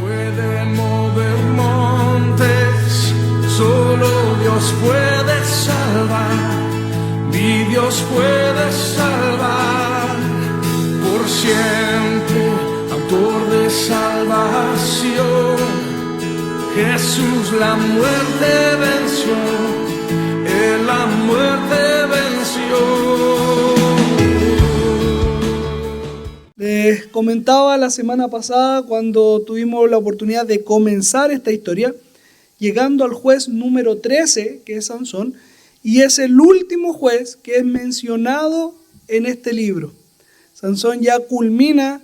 Puede mover montes, solo Dios puede salvar, mi Dios puede salvar, por siempre, autor de salvación. Jesús la muerte venció, Él la muerte venció. Les comentaba la semana pasada cuando tuvimos la oportunidad de comenzar esta historia, llegando al juez número 13, que es Sansón, y es el último juez que es mencionado en este libro. Sansón ya culmina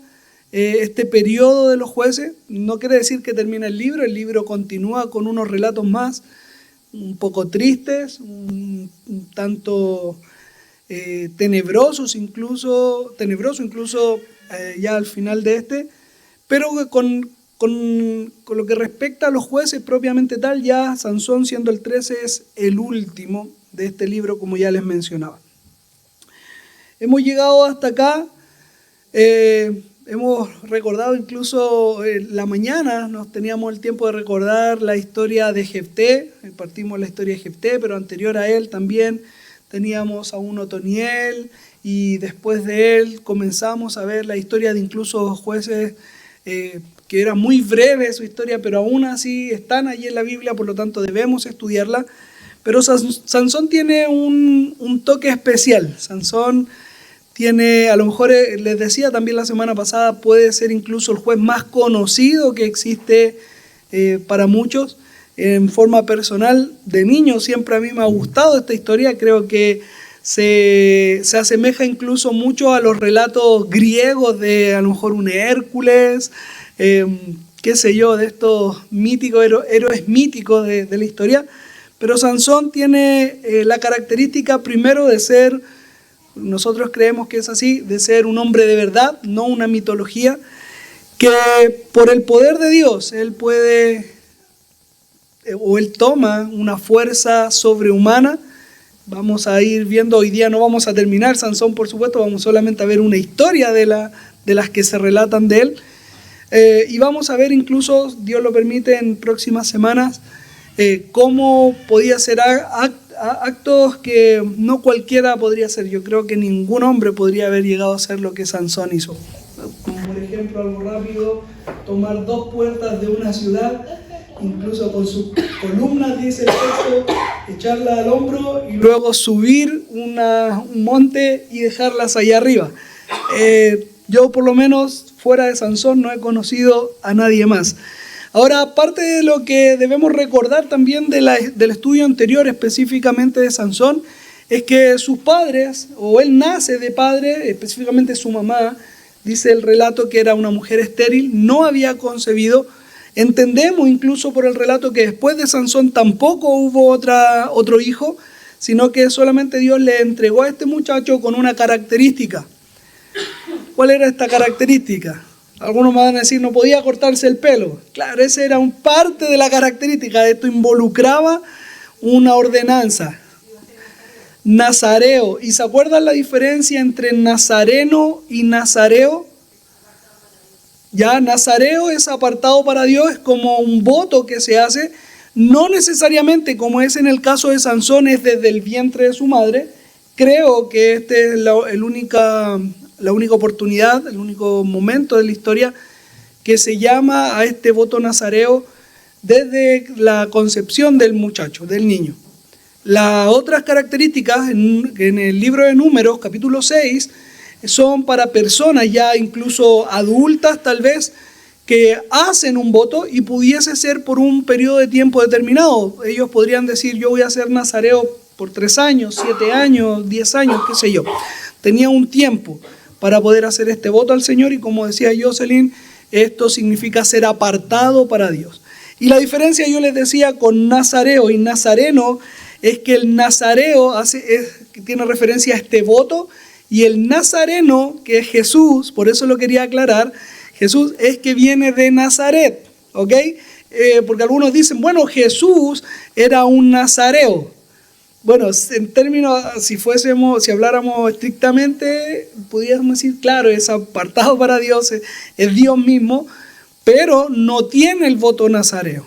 este periodo de los jueces. No quiere decir que termina el libro continúa con unos relatos más, un poco tristes, un tanto tenebroso incluso ya al final de este, pero con lo que respecta a los jueces propiamente tal, ya Sansón, siendo el 13, es el último de este libro, como ya les mencionaba. Hemos llegado hasta acá, hemos recordado incluso la mañana, nos teníamos el tiempo de recordar la historia de Jefté, partimos la historia de Jefté, pero anterior a él también teníamos a un Otoniel, y después de él comenzamos a ver la historia de incluso jueces que era muy breve su historia, pero aún así están allí en la Biblia, por lo tanto debemos estudiarla. Pero Sansón tiene un toque especial. Sansón tiene, a lo mejor les decía también la semana pasada, puede ser incluso el juez más conocido que existe para muchos. En forma personal, de niño siempre a mí me ha gustado esta historia, creo que se asemeja incluso mucho a los relatos griegos de a lo mejor un Hércules, qué sé yo, de estos míticos, héroes míticos de la historia. Pero Sansón tiene la característica primero de ser, nosotros creemos que es así, de ser un hombre de verdad, no una mitología, que por el poder de Dios él toma una fuerza sobrehumana. Vamos a ir viendo, hoy día no vamos a terminar Sansón, por supuesto, vamos solamente a ver una historia de las que se relatan de él. Y vamos a ver incluso, Dios lo permite, en próximas semanas, cómo podía hacer actos que no cualquiera podría hacer. Yo creo que ningún hombre podría haber llegado a hacer lo que Sansón hizo. Como por ejemplo, algo rápido, tomar 2 puertas de una ciudad, incluso con sus columnas, dice el texto, echarlas al hombro y luego subir un monte y dejarlas allá arriba. Yo por lo menos fuera de Sansón no he conocido a nadie más. Ahora, parte de lo que debemos recordar también del estudio anterior, específicamente de Sansón, es que sus padres, o él nace de padre, específicamente su mamá, dice el relato que era una mujer estéril, no había concebido. Entendemos incluso por el relato que después de Sansón tampoco hubo otro hijo, sino que solamente Dios le entregó a este muchacho con una característica. ¿Cuál era esta característica? Algunos me van a decir, no podía cortarse el pelo. Claro, esa era un parte de la característica. Esto involucraba una ordenanza. Nazareo. ¿Y se acuerdan la diferencia entre nazareno y nazareo? Ya, nazareo es apartado para Dios, es como un voto que se hace, no necesariamente como es en el caso de Sansón, es desde el vientre de su madre. Creo que este es la única oportunidad, el único momento de la historia que se llama a este voto nazareo desde la concepción del muchacho, del niño. Las otras características en el libro de Números, capítulo 6, son para personas ya incluso adultas tal vez, que hacen un voto y pudiese ser por un periodo de tiempo determinado. Ellos podrían decir, yo voy a ser nazareo por 3 años, 7 años, 10 años, qué sé yo. Tenía un tiempo para poder hacer este voto al Señor, y como decía Jocelyn, esto significa ser apartado para Dios. Y la diferencia, yo les decía, con nazareo y nazareno, es que el nazareo tiene referencia a este voto, y el nazareno, que es Jesús, por eso lo quería aclarar, Jesús es que viene de Nazaret, ¿ok? Porque algunos dicen, bueno, Jesús era un nazareo. Bueno, en términos, si habláramos estrictamente, podríamos decir, claro, es apartado para Dios, es Dios mismo, pero no tiene el voto nazareo,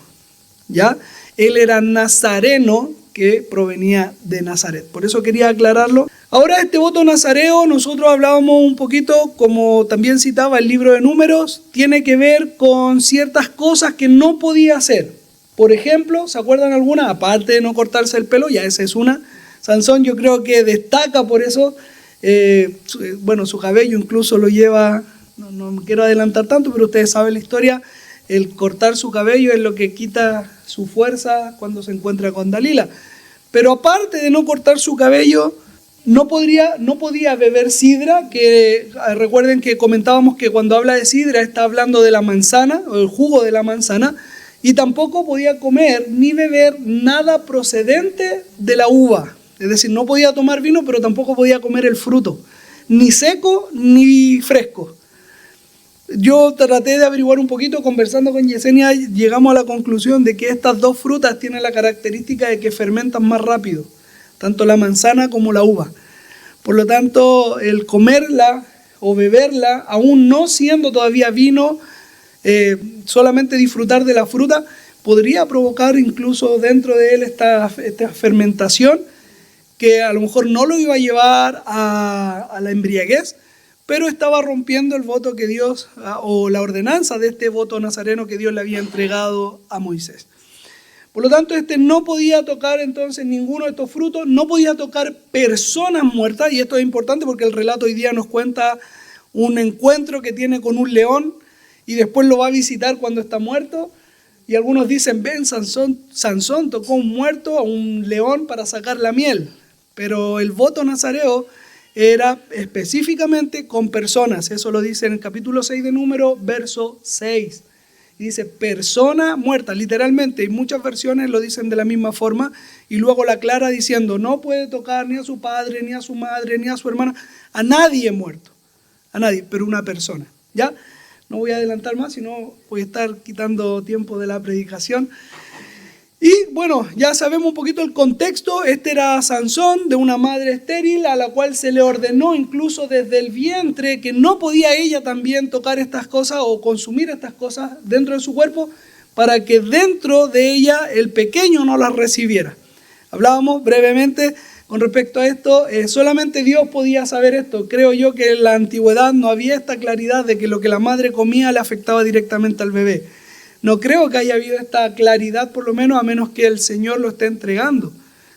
¿ya? Él era nazareno que provenía de Nazaret. Por eso quería aclararlo. Ahora, este voto nazareo, nosotros hablábamos un poquito, como también citaba el libro de Números, tiene que ver con ciertas cosas que no podía hacer. Por ejemplo, ¿se acuerdan alguna? Aparte de no cortarse el pelo, ya esa es una. Sansón yo creo que destaca por eso. Su cabello incluso lo lleva, no me quiero adelantar tanto, pero ustedes saben la historia. El cortar su cabello es lo que quita su fuerza cuando se encuentra con Dalila. Pero aparte de no cortar su cabello, no podía beber sidra, que recuerden que comentábamos que cuando habla de sidra está hablando de la manzana, o el jugo de la manzana, y tampoco podía comer ni beber nada procedente de la uva. Es decir, no podía tomar vino, pero tampoco podía comer el fruto, ni seco ni fresco. Yo traté de averiguar un poquito, conversando con Yesenia, llegamos a la conclusión de que estas dos frutas tienen la característica de que fermentan más rápido, tanto la manzana como la uva. Por lo tanto, el comerla o beberla, aún no siendo todavía vino, solamente disfrutar de la fruta, podría provocar incluso dentro de él esta fermentación, que a lo mejor no lo iba a llevar a la embriaguez, pero estaba rompiendo el voto que Dios, o la ordenanza de este voto nazareno que Dios le había entregado a Moisés. Por lo tanto, no podía tocar entonces ninguno de estos frutos, no podía tocar personas muertas, y esto es importante porque el relato hoy día nos cuenta un encuentro que tiene con un león, y después lo va a visitar cuando está muerto, y algunos dicen, ven, Sansón tocó un muerto, a un león para sacar la miel, pero el voto nazareo era específicamente con personas. Eso lo dice en el capítulo 6 de Número, verso 6. Y dice persona muerta, literalmente, y muchas versiones lo dicen de la misma forma, y luego la aclara diciendo, no puede tocar ni a su padre, ni a su madre, ni a su hermana, a nadie muerto, a nadie, pero una persona. ¿Ya? No voy a adelantar más, sino voy a estar quitando tiempo de la predicación. Y bueno, ya sabemos un poquito el contexto. Este era Sansón, de una madre estéril, a la cual se le ordenó incluso desde el vientre que no podía ella también tocar estas cosas o consumir estas cosas dentro de su cuerpo, para que dentro de ella el pequeño no las recibiera. Hablábamos brevemente con respecto a esto. Solamente Dios podía saber esto. Creo yo que en la antigüedad no había esta claridad de que lo que la madre comía le afectaba directamente al bebé. No creo que haya habido esta claridad, por lo menos, a menos que el Señor lo esté entregando,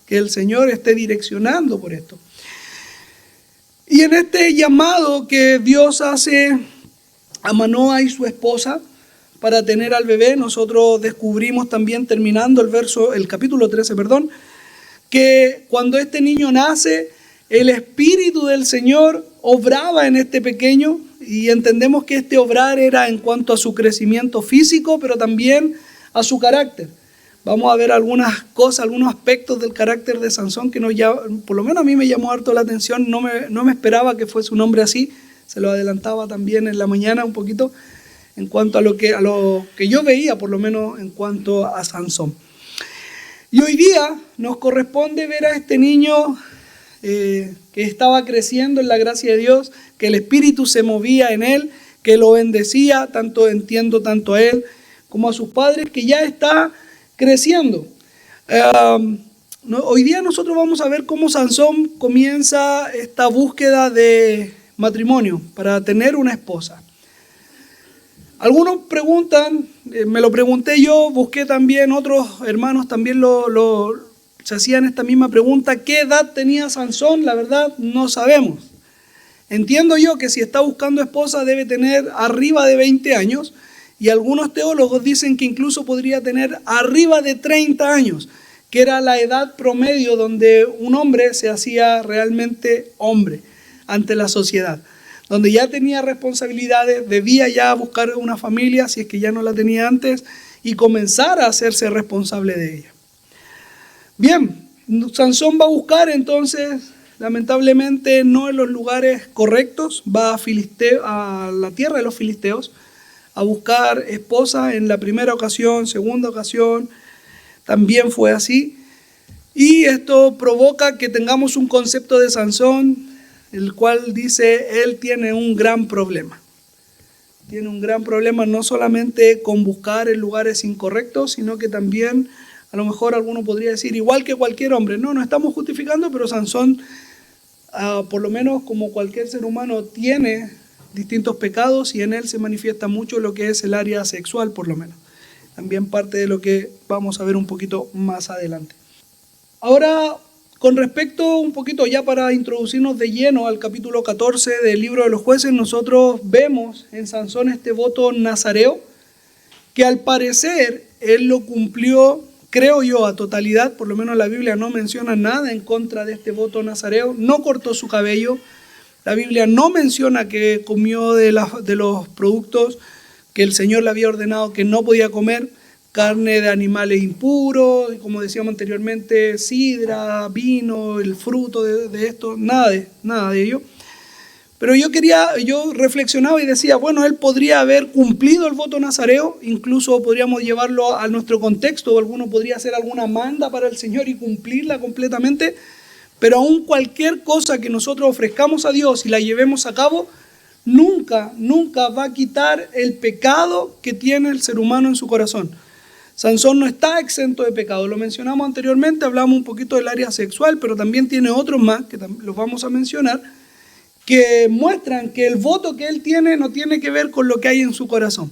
que el Señor esté direccionando por esto. Y en este llamado que Dios hace a Manoa y su esposa para tener al bebé, nosotros descubrimos también, terminando el capítulo 13, que cuando este niño nace, el Espíritu del Señor obraba en este pequeño, y entendemos que este obrar era en cuanto a su crecimiento físico, pero también a su carácter. Vamos a ver algunas cosas, algunos aspectos del carácter de Sansón que por lo menos a mí me llamó harto la atención. No me esperaba que fuese un hombre así. Se lo adelantaba también en la mañana un poquito en cuanto a lo que yo veía, por lo menos en cuanto a Sansón. Y hoy día nos corresponde ver a este niño que estaba creciendo en la gracia de Dios, que el Espíritu se movía en él, que lo bendecía, tanto a él como a sus padres, que ya está creciendo. Hoy día nosotros vamos a ver cómo Sansón comienza esta búsqueda de matrimonio para tener una esposa. Algunos preguntan, me lo pregunté yo, busqué también, otros hermanos también se hacían esta misma pregunta. ¿Qué edad tenía Sansón? La verdad, no sabemos. Entiendo yo que si está buscando esposa debe tener arriba de 20 años, y algunos teólogos dicen que incluso podría tener arriba de 30 años, que era la edad promedio donde un hombre se hacía realmente hombre ante la sociedad, donde ya tenía responsabilidades, debía ya buscar una familia, si es que ya no la tenía antes, y comenzar a hacerse responsable de ella. Bien, Sansón va a buscar entonces, lamentablemente no en los lugares correctos, va a la tierra de los filisteos a buscar esposa. En la primera ocasión, segunda ocasión, también fue así. Y esto provoca que tengamos un concepto de Sansón, el cual dice, él tiene un gran problema. tiene un gran problema no solamente con buscar en lugares incorrectos, sino que también, a lo mejor alguno podría decir, igual que cualquier hombre. No estamos justificando, pero Sansón, por lo menos como cualquier ser humano, tiene distintos pecados y en él se manifiesta mucho lo que es el área sexual, por lo menos. También parte de lo que vamos a ver un poquito más adelante. Ahora, con respecto un poquito ya para introducirnos de lleno al capítulo 14 del libro de los jueces, nosotros vemos en Sansón este voto nazareo, que al parecer él lo cumplió, creo yo, a totalidad. Por lo menos la Biblia no menciona nada en contra de este voto nazareo. No cortó su cabello. La Biblia no menciona que comió de los productos que el Señor le había ordenado que no podía comer, carne de animales impuros, y como decíamos anteriormente, sidra, vino, el fruto de esto, nada de ello. Pero yo reflexionaba y decía, bueno, él podría haber cumplido el voto nazareo, incluso podríamos llevarlo a nuestro contexto, o alguno podría hacer alguna manda para el Señor y cumplirla completamente, pero aún cualquier cosa que nosotros ofrezcamos a Dios y la llevemos a cabo, nunca va a quitar el pecado que tiene el ser humano en su corazón. Sansón no está exento de pecado, lo mencionamos anteriormente, hablamos un poquito del área sexual, pero también tiene otros más, que los vamos a mencionar, que muestran que el voto que él tiene no tiene que ver con lo que hay en su corazón.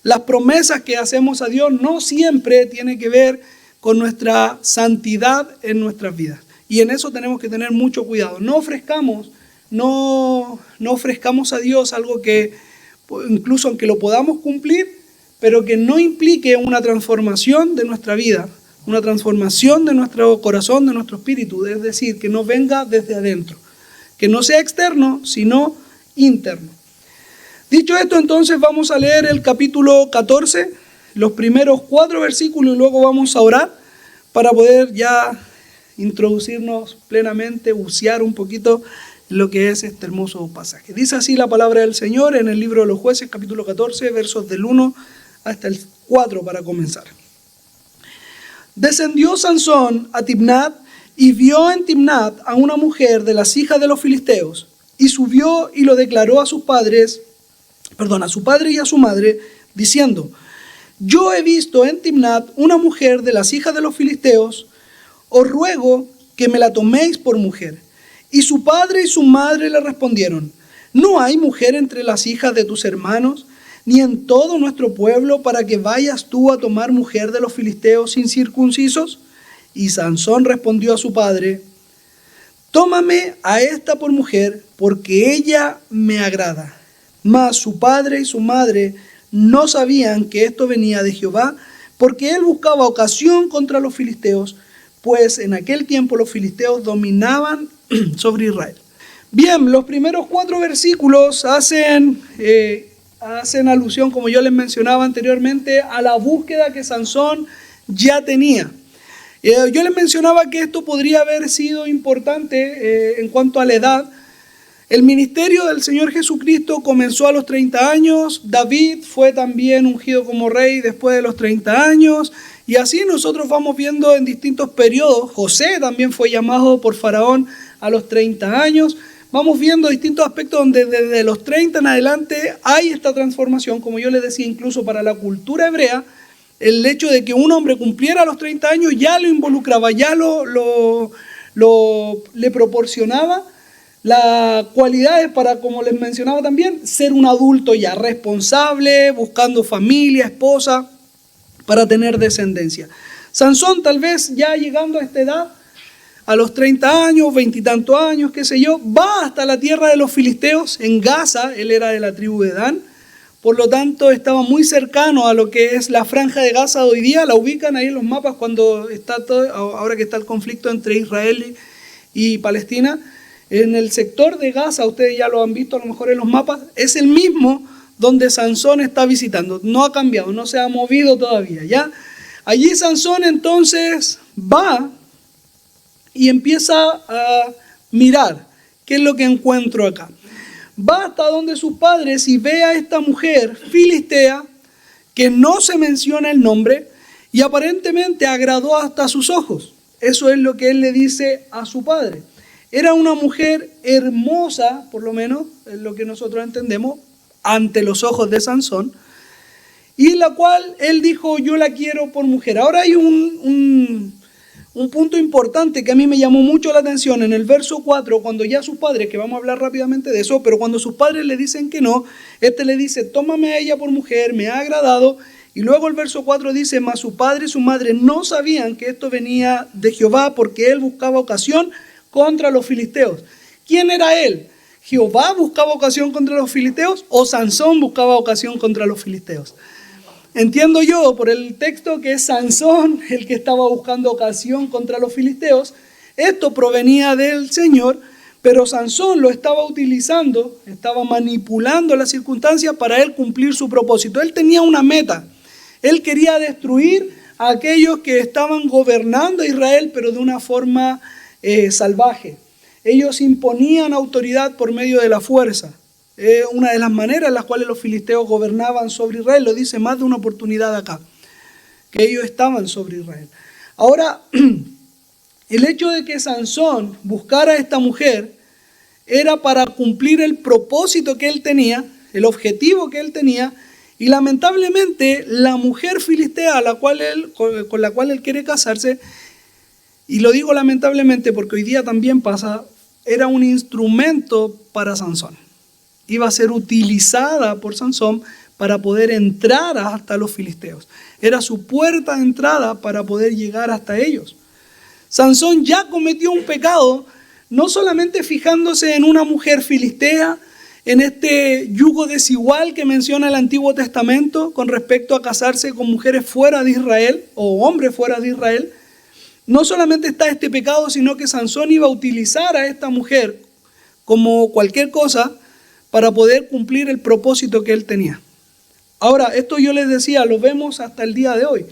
Las promesas que hacemos a Dios no siempre tienen que ver con nuestra santidad en nuestras vidas. Y en eso tenemos que tener mucho cuidado. No ofrezcamos a Dios algo que, incluso aunque lo podamos cumplir, pero que no implique una transformación de nuestra vida, una transformación de nuestro corazón, de nuestro espíritu, es decir, que no venga desde adentro, que no sea externo, sino interno. Dicho esto, entonces vamos a leer el capítulo 14, los primeros 4 versículos, y luego vamos a orar para poder ya introducirnos plenamente, bucear un poquito en lo que es este hermoso pasaje. Dice así la palabra del Señor en el libro de los jueces, capítulo 14, versos del 1 hasta el 4 para comenzar. Descendió Sansón a Timnat y vio en Timnat a una mujer de las hijas de los filisteos, y subió y lo declaró a sus padres, a su padre y a su madre, diciendo: yo he visto en Timnat una mujer de las hijas de los filisteos, os ruego que me la toméis por mujer. Y su padre y su madre le respondieron: ¿no hay mujer entre las hijas de tus hermanos, ni en todo nuestro pueblo, para que vayas tú a tomar mujer de los filisteos incircuncisos? Y Sansón respondió a su padre: tómame a esta por mujer, porque ella me agrada. Mas su padre y su madre no sabían que esto venía de Jehová, porque él buscaba ocasión contra los filisteos, pues en aquel tiempo los filisteos dominaban sobre Israel. Bien, los primeros 4 versículos hacen alusión, como yo les mencionaba anteriormente, a la búsqueda que Sansón ya tenía. Yo les mencionaba que esto podría haber sido importante en cuanto a la edad. El ministerio del Señor Jesucristo comenzó a los 30 años, David fue también ungido como rey después de los 30 años, y así nosotros vamos viendo en distintos periodos. José también fue llamado por Faraón a los 30 años. Vamos viendo distintos aspectos donde desde los 30 en adelante hay esta transformación, como yo les decía, incluso para la cultura hebrea, el hecho de que un hombre cumpliera los 30 años ya lo involucraba, ya le proporcionaba las cualidades para, como les mencionaba también, ser un adulto ya responsable, buscando familia, esposa, para tener descendencia. Sansón, tal vez ya llegando a esta edad, a los 30 años, 20 y tantos años, qué sé yo, va hasta la tierra de los filisteos, en Gaza. Él era de la tribu de Dan, por lo tanto estaba muy cercano a lo que es la franja de Gaza de hoy día. La ubican ahí en los mapas cuando está ahora que está el conflicto entre Israel y Palestina. En el sector de Gaza, ustedes ya lo han visto a lo mejor en los mapas, es el mismo donde Sansón está visitando. No ha cambiado, no se ha movido todavía, ¿ya? Allí Sansón entonces va y empieza a mirar qué es lo que encuentro acá. Va hasta donde sus padres y ve a esta mujer filistea, que no se menciona el nombre, y aparentemente agradó hasta sus ojos. Eso es lo que él le dice a su padre. Era una mujer hermosa, por lo menos, es lo que nosotros entendemos, ante los ojos de Sansón, y la cual él dijo, yo la quiero por mujer. Ahora hay un punto importante que a mí me llamó mucho la atención en el verso 4, cuando ya sus padres, que vamos a hablar rápidamente de eso, pero cuando sus padres le dicen que no, le dice, tómame a ella por mujer, me ha agradado. Y luego el verso 4 dice, mas su padre y su madre no sabían que esto venía de Jehová, porque él buscaba ocasión contra los filisteos. ¿Quién era él? ¿Jehová buscaba ocasión contra los filisteos o Sansón buscaba ocasión contra los filisteos? Entiendo yo por el texto que es Sansón el que estaba buscando ocasión contra los filisteos. Esto provenía del Señor, pero Sansón lo estaba utilizando, estaba manipulando las circunstancias para él cumplir su propósito. Él tenía una meta. Él quería destruir a aquellos que estaban gobernando a Israel, pero de una forma salvaje. Ellos imponían autoridad por medio de la fuerza. Una de las maneras en las cuales los filisteos gobernaban sobre Israel, lo dice más de una oportunidad acá, que ellos estaban sobre Israel. Ahora, el hecho de que Sansón buscara a esta mujer era para cumplir el propósito que él tenía, el objetivo que él tenía, y lamentablemente la mujer filistea con la cual él quiere casarse, y lo digo lamentablemente porque hoy día también pasa, era un instrumento para Sansón. Iba a ser utilizada por Sansón para poder entrar hasta los filisteos. Era su puerta de entrada para poder llegar hasta ellos. Sansón ya cometió un pecado, no solamente fijándose en una mujer filistea, en este yugo desigual que menciona el Antiguo Testamento con respecto a casarse con mujeres fuera de Israel o hombres fuera de Israel. No solamente está este pecado, sino que Sansón iba a utilizar a esta mujer como cualquier cosa para poder cumplir el propósito que él tenía. Ahora, esto yo les decía, lo vemos hasta el día de hoy.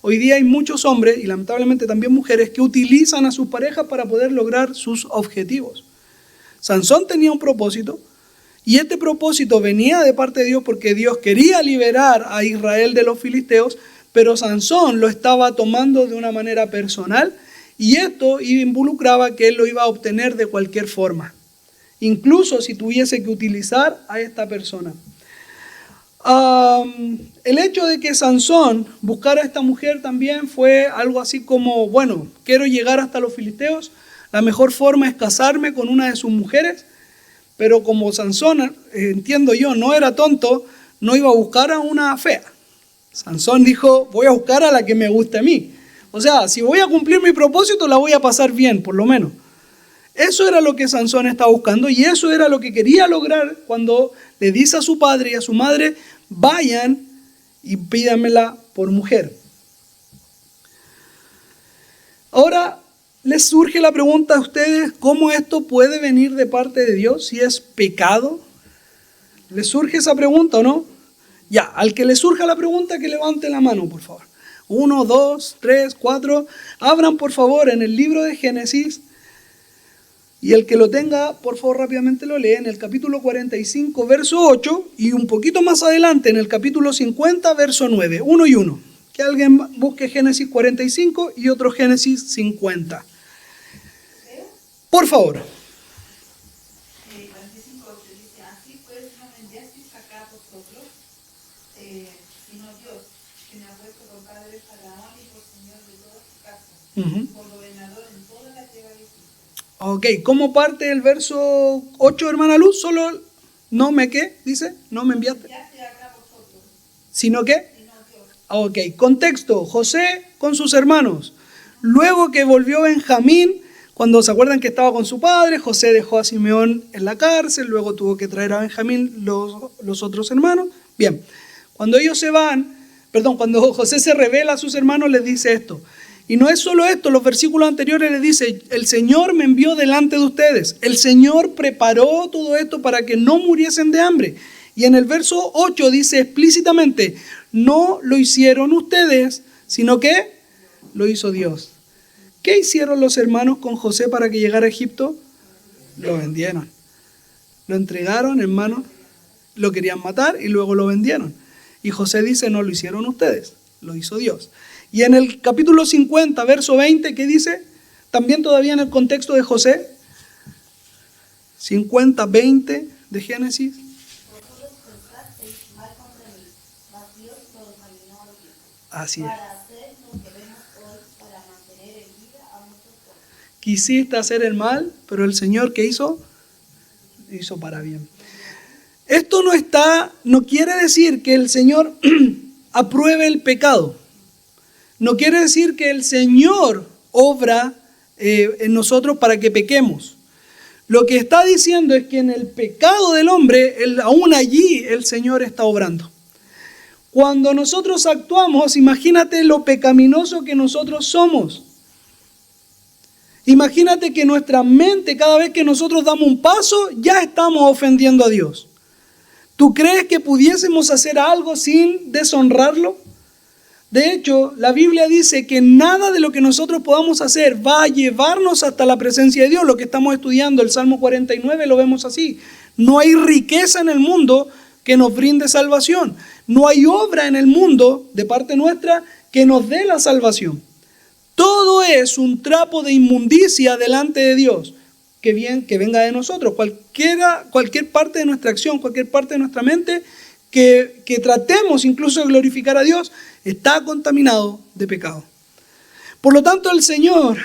Hoy día hay muchos hombres y lamentablemente también mujeres que utilizan a sus parejas para poder lograr sus objetivos. Sansón tenía un propósito y este propósito venía de parte de Dios porque Dios quería liberar a Israel de los filisteos, pero Sansón lo estaba tomando de una manera personal y esto involucraba que él lo iba a obtener de cualquier forma, incluso si tuviese que utilizar a esta persona. El hecho de que Sansón buscara a esta mujer también fue algo así como, bueno, quiero llegar hasta los filisteos, la mejor forma es casarme con una de sus mujeres, pero como Sansón, entiendo yo, no era tonto, no iba a buscar a una fea. Sansón dijo, voy a buscar a la que me guste a mí. O sea, si voy a cumplir mi propósito, la voy a pasar bien, por lo menos. Eso era lo que Sansón estaba buscando y eso era lo que quería lograr cuando le dice a su padre y a su madre, vayan y pídanmela por mujer. Ahora les surge la pregunta a ustedes, ¿cómo esto puede venir de parte de Dios? Si es pecado. ¿Les surge esa pregunta o no? Ya, al que le surja la pregunta, que levante la mano, por favor. 1, 2, 3, 4. Abran, por favor, en el libro de Génesis. Y el que lo tenga, por favor, rápidamente lo lee en el capítulo 45, verso 8. Y un poquito más adelante, en el capítulo 50, verso 9. 1 y 1. Que alguien busque Génesis 45 y otro Génesis 50. Por favor. 45:8 dice, así pues no me enviasteis acá vosotros, sino Dios, que me ha puesto por padre Faraón y por señor de toda su casa, por gobernador en toda la tierra de Egipto. Ok, ¿cómo parte el verso 8, hermana Luz? Solo no me qué, dice, no me enviaste. Acá vosotros, ¿Sino qué? sino Dios. Ok, contexto, José con sus hermanos. Luego que volvió Benjamín, cuando se acuerdan que estaba con su padre, José dejó a Simeón en la cárcel, luego tuvo que traer a Benjamín los otros hermanos. Bien, cuando ellos se van, cuando José se revela a sus hermanos, les dice esto. Y no es solo esto, los versículos anteriores les dice, el Señor me envió delante de ustedes. El Señor preparó todo esto para que no muriesen de hambre. Y en el verso 8 dice explícitamente, no lo hicieron ustedes, sino que lo hizo Dios. ¿Qué hicieron los hermanos con José para que llegara a Egipto? Lo vendieron. Lo entregaron, hermanos, lo querían matar y luego lo vendieron. Y José dice, no lo hicieron ustedes, lo hizo Dios. Y en el capítulo 50, verso 20, ¿qué dice? También todavía en el contexto de José. 50, 20 de Génesis. Vosotros pensáis Así es. para hacer lo que vemos hoy, para mantener en vida a muchos jóvenes. Quisiste hacer el mal, pero el Señor, ¿qué hizo? Hizo para bien. Esto no quiere decir que el Señor apruebe el pecado. No quiere decir que el Señor obra en nosotros para que pequemos. Lo que está diciendo es que en el pecado del hombre, aún allí el Señor está obrando. Cuando nosotros actuamos, imagínate lo pecaminoso que nosotros somos. Imagínate que nuestra mente, cada vez que nosotros damos un paso, ya estamos ofendiendo a Dios. ¿Tú crees que pudiésemos hacer algo sin deshonrarlo? De hecho, la Biblia dice que nada de lo que nosotros podamos hacer va a llevarnos hasta la presencia de Dios. Lo que estamos estudiando, el Salmo 49, lo vemos así. No hay riqueza en el mundo que nos brinde salvación. No hay obra en el mundo de parte nuestra que nos dé la salvación. Todo es un trapo de inmundicia delante de Dios. Que venga de nosotros. Cualquier parte de nuestra acción, cualquier parte de nuestra mente que tratemos incluso de glorificar a Dios, está contaminado de pecado. Por lo tanto, el Señor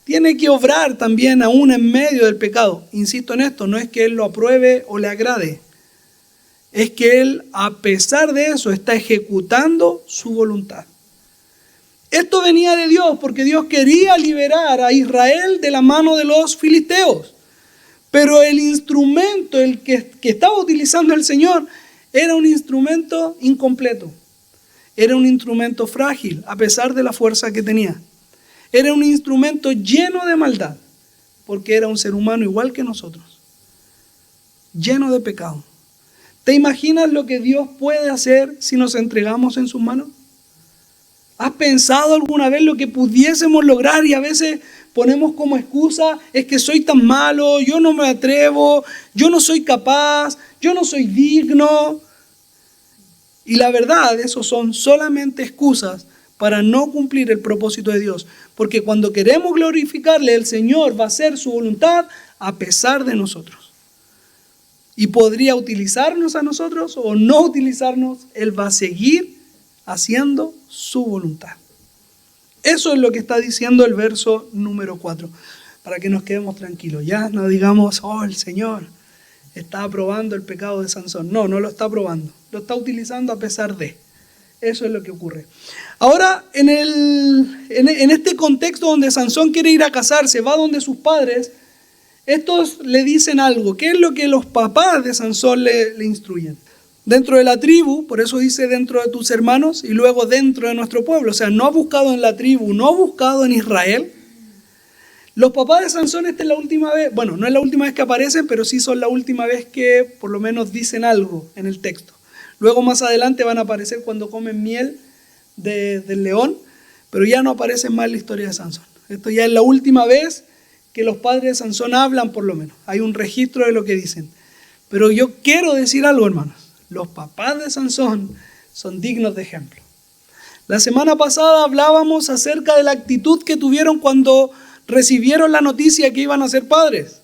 tiene que obrar también aún en medio del pecado. Insisto en esto, no es que Él lo apruebe o le agrade. Es que Él, a pesar de eso, está ejecutando su voluntad. Esto venía de Dios porque Dios quería liberar a Israel de la mano de los filisteos. Pero el instrumento, el que estaba utilizando el Señor, era un instrumento incompleto. Era un instrumento frágil, a pesar de la fuerza que tenía. Era un instrumento lleno de maldad, porque era un ser humano igual que nosotros, lleno de pecado. ¿Te imaginas lo que Dios puede hacer si nos entregamos en sus manos? ¿Has pensado alguna vez lo que pudiésemos lograr y a veces ponemos como excusa, es que soy tan malo, yo no me atrevo, yo no soy capaz, yo no soy digno? Y la verdad, eso son solamente excusas para no cumplir el propósito de Dios. Porque cuando queremos glorificarle, el Señor va a hacer su voluntad a pesar de nosotros. Y podría utilizarnos a nosotros o no utilizarnos, Él va a seguir haciendo su voluntad. Eso es lo que está diciendo el verso número 4. Para que nos quedemos tranquilos. Ya no digamos, oh, el Señor está aprobando el pecado de Sansón. No, no lo está aprobando. Lo está utilizando a pesar de. Eso es lo que ocurre. Ahora, en este contexto donde Sansón quiere ir a casarse, va donde sus padres, estos le dicen algo. ¿Qué es lo que los papás de Sansón le instruyen? Dentro de la tribu, por eso dice dentro de tus hermanos, y luego dentro de nuestro pueblo. O sea, no ha buscado en la tribu, no ha buscado en Israel. Los papás de Sansón, esta es la última vez, bueno, no es la última vez que aparecen, pero sí son la última vez que por lo menos dicen algo en el texto. Luego más adelante van a aparecer cuando comen miel del león, pero ya no aparecen más en la historia de Sansón. Esto ya es la última vez que los padres de Sansón hablan, por lo menos. Hay un registro de lo que dicen. Pero yo quiero decir algo, hermanos. Los papás de Sansón son dignos de ejemplo. La semana pasada hablábamos acerca de la actitud que tuvieron cuando recibieron la noticia que iban a ser padres.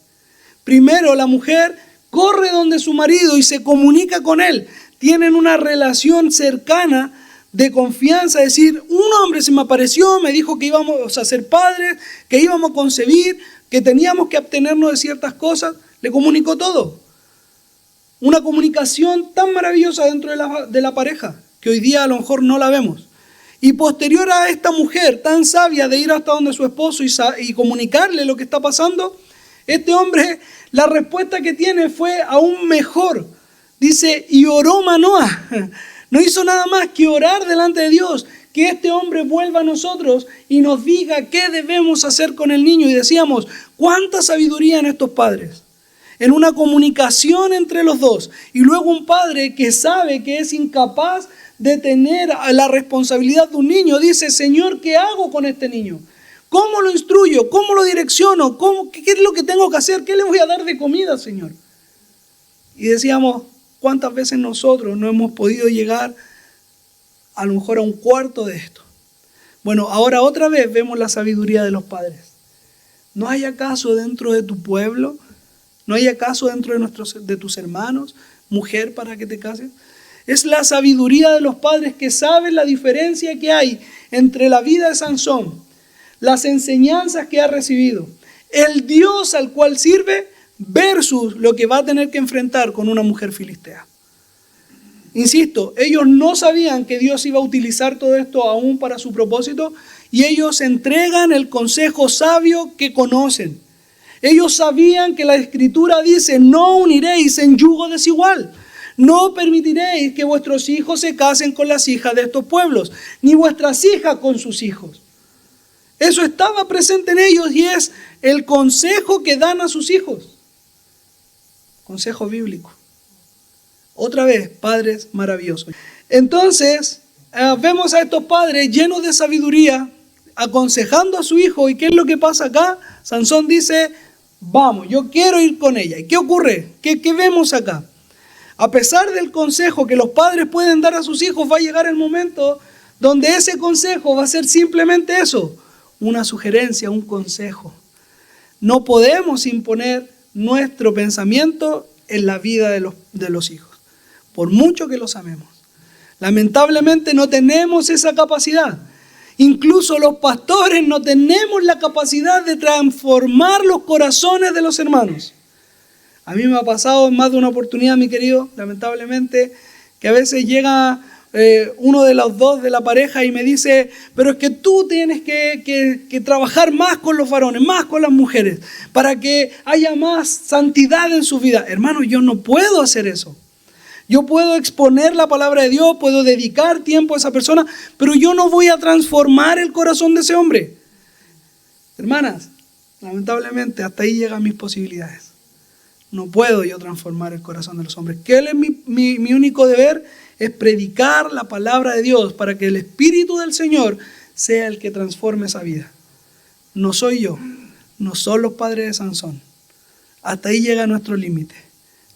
Primero, la mujer corre donde su marido y se comunica con él. Tienen una relación cercana de confianza, es decir, un hombre se me apareció, me dijo que íbamos a ser padres, que íbamos a concebir, que teníamos que abstenernos de ciertas cosas. Le comunicó todo. Una comunicación tan maravillosa dentro de la pareja, que hoy día a lo mejor no la vemos. Y posterior a esta mujer tan sabia de ir hasta donde su esposo y comunicarle lo que está pasando, este hombre, la respuesta que tiene fue aún mejor. Dice, y oró Manoah. No hizo nada más que orar delante de Dios, que este hombre vuelva a nosotros y nos diga qué debemos hacer con el niño. Y decíamos, ¿cuánta sabiduría en estos padres? En una comunicación entre los dos. Y luego un padre que sabe que es incapaz de tener la responsabilidad de un niño, dice, Señor, ¿qué hago con este niño? ¿Cómo lo instruyo? ¿Cómo lo direcciono? ¿Qué es lo que tengo que hacer? ¿Qué le voy a dar de comida, Señor? Y decíamos, ¿cuántas veces nosotros no hemos podido llegar a lo mejor a un cuarto de esto? Bueno, ahora otra vez vemos la sabiduría de los padres. ¿No hay acaso dentro de tu pueblo? ¿No hay acaso dentro de tus hermanos, mujer, para que te cases? Es la sabiduría de los padres que saben la diferencia que hay entre la vida de Sansón, las enseñanzas que ha recibido, el Dios al cual sirve versus lo que va a tener que enfrentar con una mujer filistea. Insisto, ellos no sabían que Dios iba a utilizar todo esto aún para su propósito y ellos entregan el consejo sabio que conocen. Ellos sabían que la Escritura dice: no uniréis en yugo desigual. No permitiréis que vuestros hijos se casen con las hijas de estos pueblos, ni vuestras hijas con sus hijos. Eso estaba presente en ellos y es el consejo que dan a sus hijos. Consejo bíblico. Otra vez, padres maravillosos. Entonces, vemos a estos padres llenos de sabiduría, aconsejando a su hijo. ¿Y qué es lo que pasa acá? Sansón dice: vamos, yo quiero ir con ella. ¿Y qué ocurre? ¿Qué vemos acá? A pesar del consejo que los padres pueden dar a sus hijos, va a llegar el momento donde ese consejo va a ser simplemente eso, una sugerencia, un consejo. No podemos imponer nuestro pensamiento en la vida de los hijos, por mucho que los amemos. Lamentablemente no tenemos esa capacidad. Incluso los pastores no tenemos la capacidad de transformar los corazones de los hermanos. A mí me ha pasado en más de una oportunidad, mi querido, lamentablemente, que a veces llega uno de los dos de la pareja y me dice: pero es que tú tienes que trabajar más con los varones, más con las mujeres, para que haya más santidad en su vida. Hermano, yo no puedo hacer eso. Yo puedo exponer la palabra de Dios, puedo dedicar tiempo a esa persona, pero yo no voy a transformar el corazón de ese hombre. Hermanas, lamentablemente hasta ahí llegan mis posibilidades. No puedo yo transformar el corazón de los hombres. ¿Qué es mi único deber? Es predicar la palabra de Dios para que el Espíritu del Señor sea el que transforme esa vida. No soy yo, no son los padres de Sansón. Hasta ahí llega nuestro límite.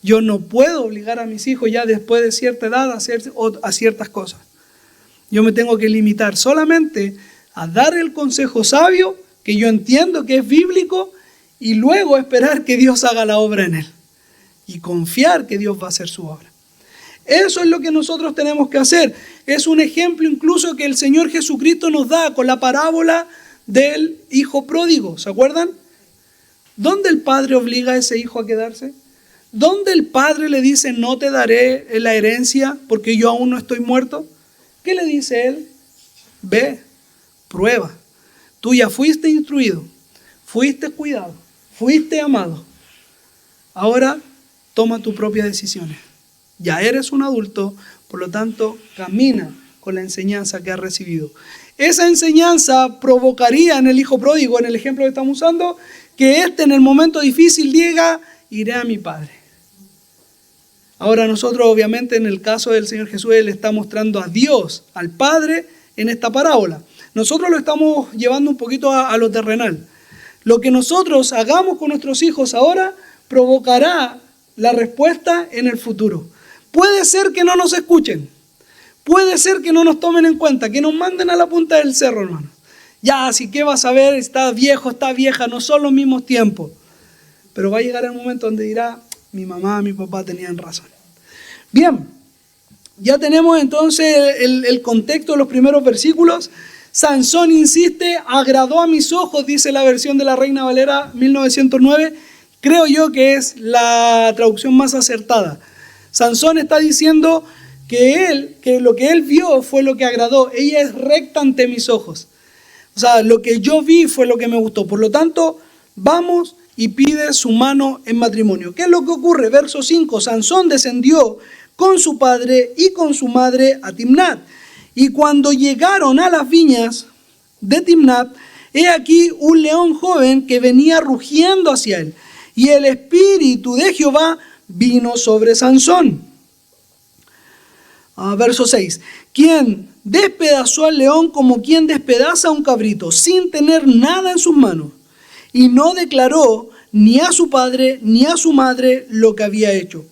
Yo no puedo obligar a mis hijos ya después de cierta edad a ciertas cosas. Yo me tengo que limitar solamente a dar el consejo sabio que yo entiendo que es bíblico y luego esperar que Dios haga la obra en él y confiar que Dios va a hacer su obra. Eso es lo que nosotros tenemos que hacer. Es un ejemplo incluso que el Señor Jesucristo nos da con la parábola del hijo pródigo. ¿Se acuerdan? ¿Dónde el padre obliga a ese hijo a quedarse? ¿Dónde el padre le dice: no te daré la herencia porque yo aún no estoy muerto? ¿Qué le dice él? Ve, prueba. Tú ya fuiste instruido, fuiste cuidado, fuiste amado. Ahora toma tus propias decisiones. Ya eres un adulto, por lo tanto, camina con la enseñanza que has recibido. Esa enseñanza provocaría en el hijo pródigo, en el ejemplo que estamos usando, que en el momento difícil diga: iré a mi padre. Ahora nosotros, obviamente, en el caso del Señor Jesús, Él está mostrando a Dios, al Padre, en esta parábola. Nosotros lo estamos llevando un poquito a lo terrenal. Lo que nosotros hagamos con nuestros hijos ahora provocará la respuesta en el futuro. Puede ser que no nos escuchen, puede ser que no nos tomen en cuenta, que nos manden a la punta del cerro, hermano. Ya, así que vas a ver, está viejo, está vieja, no son los mismos tiempos. Pero va a llegar el momento donde dirá: mi mamá, mi papá tenían razón. Bien, ya tenemos entonces el contexto de los primeros versículos. Sansón insiste: agradó a mis ojos, dice la versión de la Reina Valera 1909. Creo yo que es la traducción más acertada. Sansón está diciendo que lo que él vio fue lo que agradó. Ella es recta ante mis ojos. O sea, lo que yo vi fue lo que me gustó. Por lo tanto, vamos y pide su mano en matrimonio. ¿Qué es lo que ocurre? Verso 5. Sansón descendió con su padre y con su madre a Timnat. Y cuando llegaron a las viñas de Timnat, he aquí un león joven que venía rugiendo hacia él. Y el Espíritu de Jehová vino sobre Sansón. Verso 6. Quien despedazó al león como quien despedaza a un cabrito, sin tener nada en sus manos. Y no declaró ni a su padre ni a su madre lo que había hecho.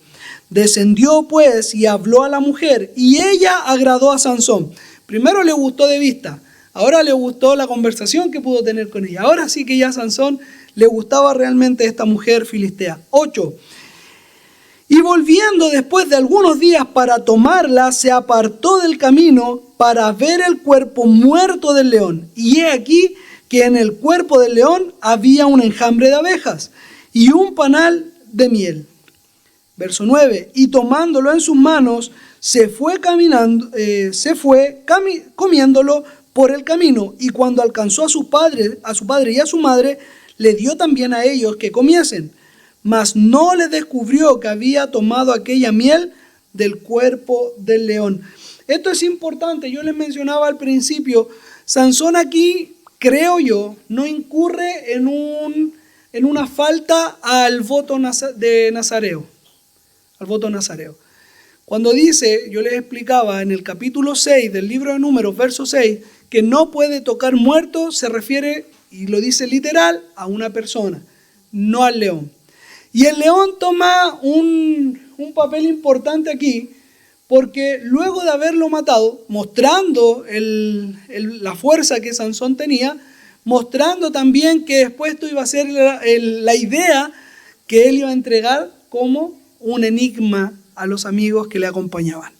Descendió pues y habló a la mujer, y ella agradó a Sansón. Primero le gustó de vista, ahora le gustó la conversación que pudo tener con ella. Ahora sí que ya a Sansón le gustaba realmente esta mujer filistea. 8. Y volviendo después de algunos días para tomarla, se apartó del camino para ver el cuerpo muerto del león. Y he aquí que en el cuerpo del león había un enjambre de abejas y un panal de miel. Verso 9. Y tomándolo en sus manos, se fue comiéndolo por el camino. Y cuando alcanzó a su padre y a su madre, le dio también a ellos que comiesen. Mas no le descubrió que había tomado aquella miel del cuerpo del león. Esto es importante. Yo les mencionaba al principio, Sansón aquí, creo yo, no incurre en una falta al voto de Nazareo. Al voto nazareo. Cuando dice, yo les explicaba en el capítulo 6 del libro de Números, verso 6, que no puede tocar muerto, se refiere, y lo dice literal, a una persona, no al león. Y el león toma un papel importante aquí, porque luego de haberlo matado, mostrando la fuerza que Sansón tenía, mostrando también que después esto iba a ser la idea que él iba a entregar como un enigma a los amigos que le acompañaban.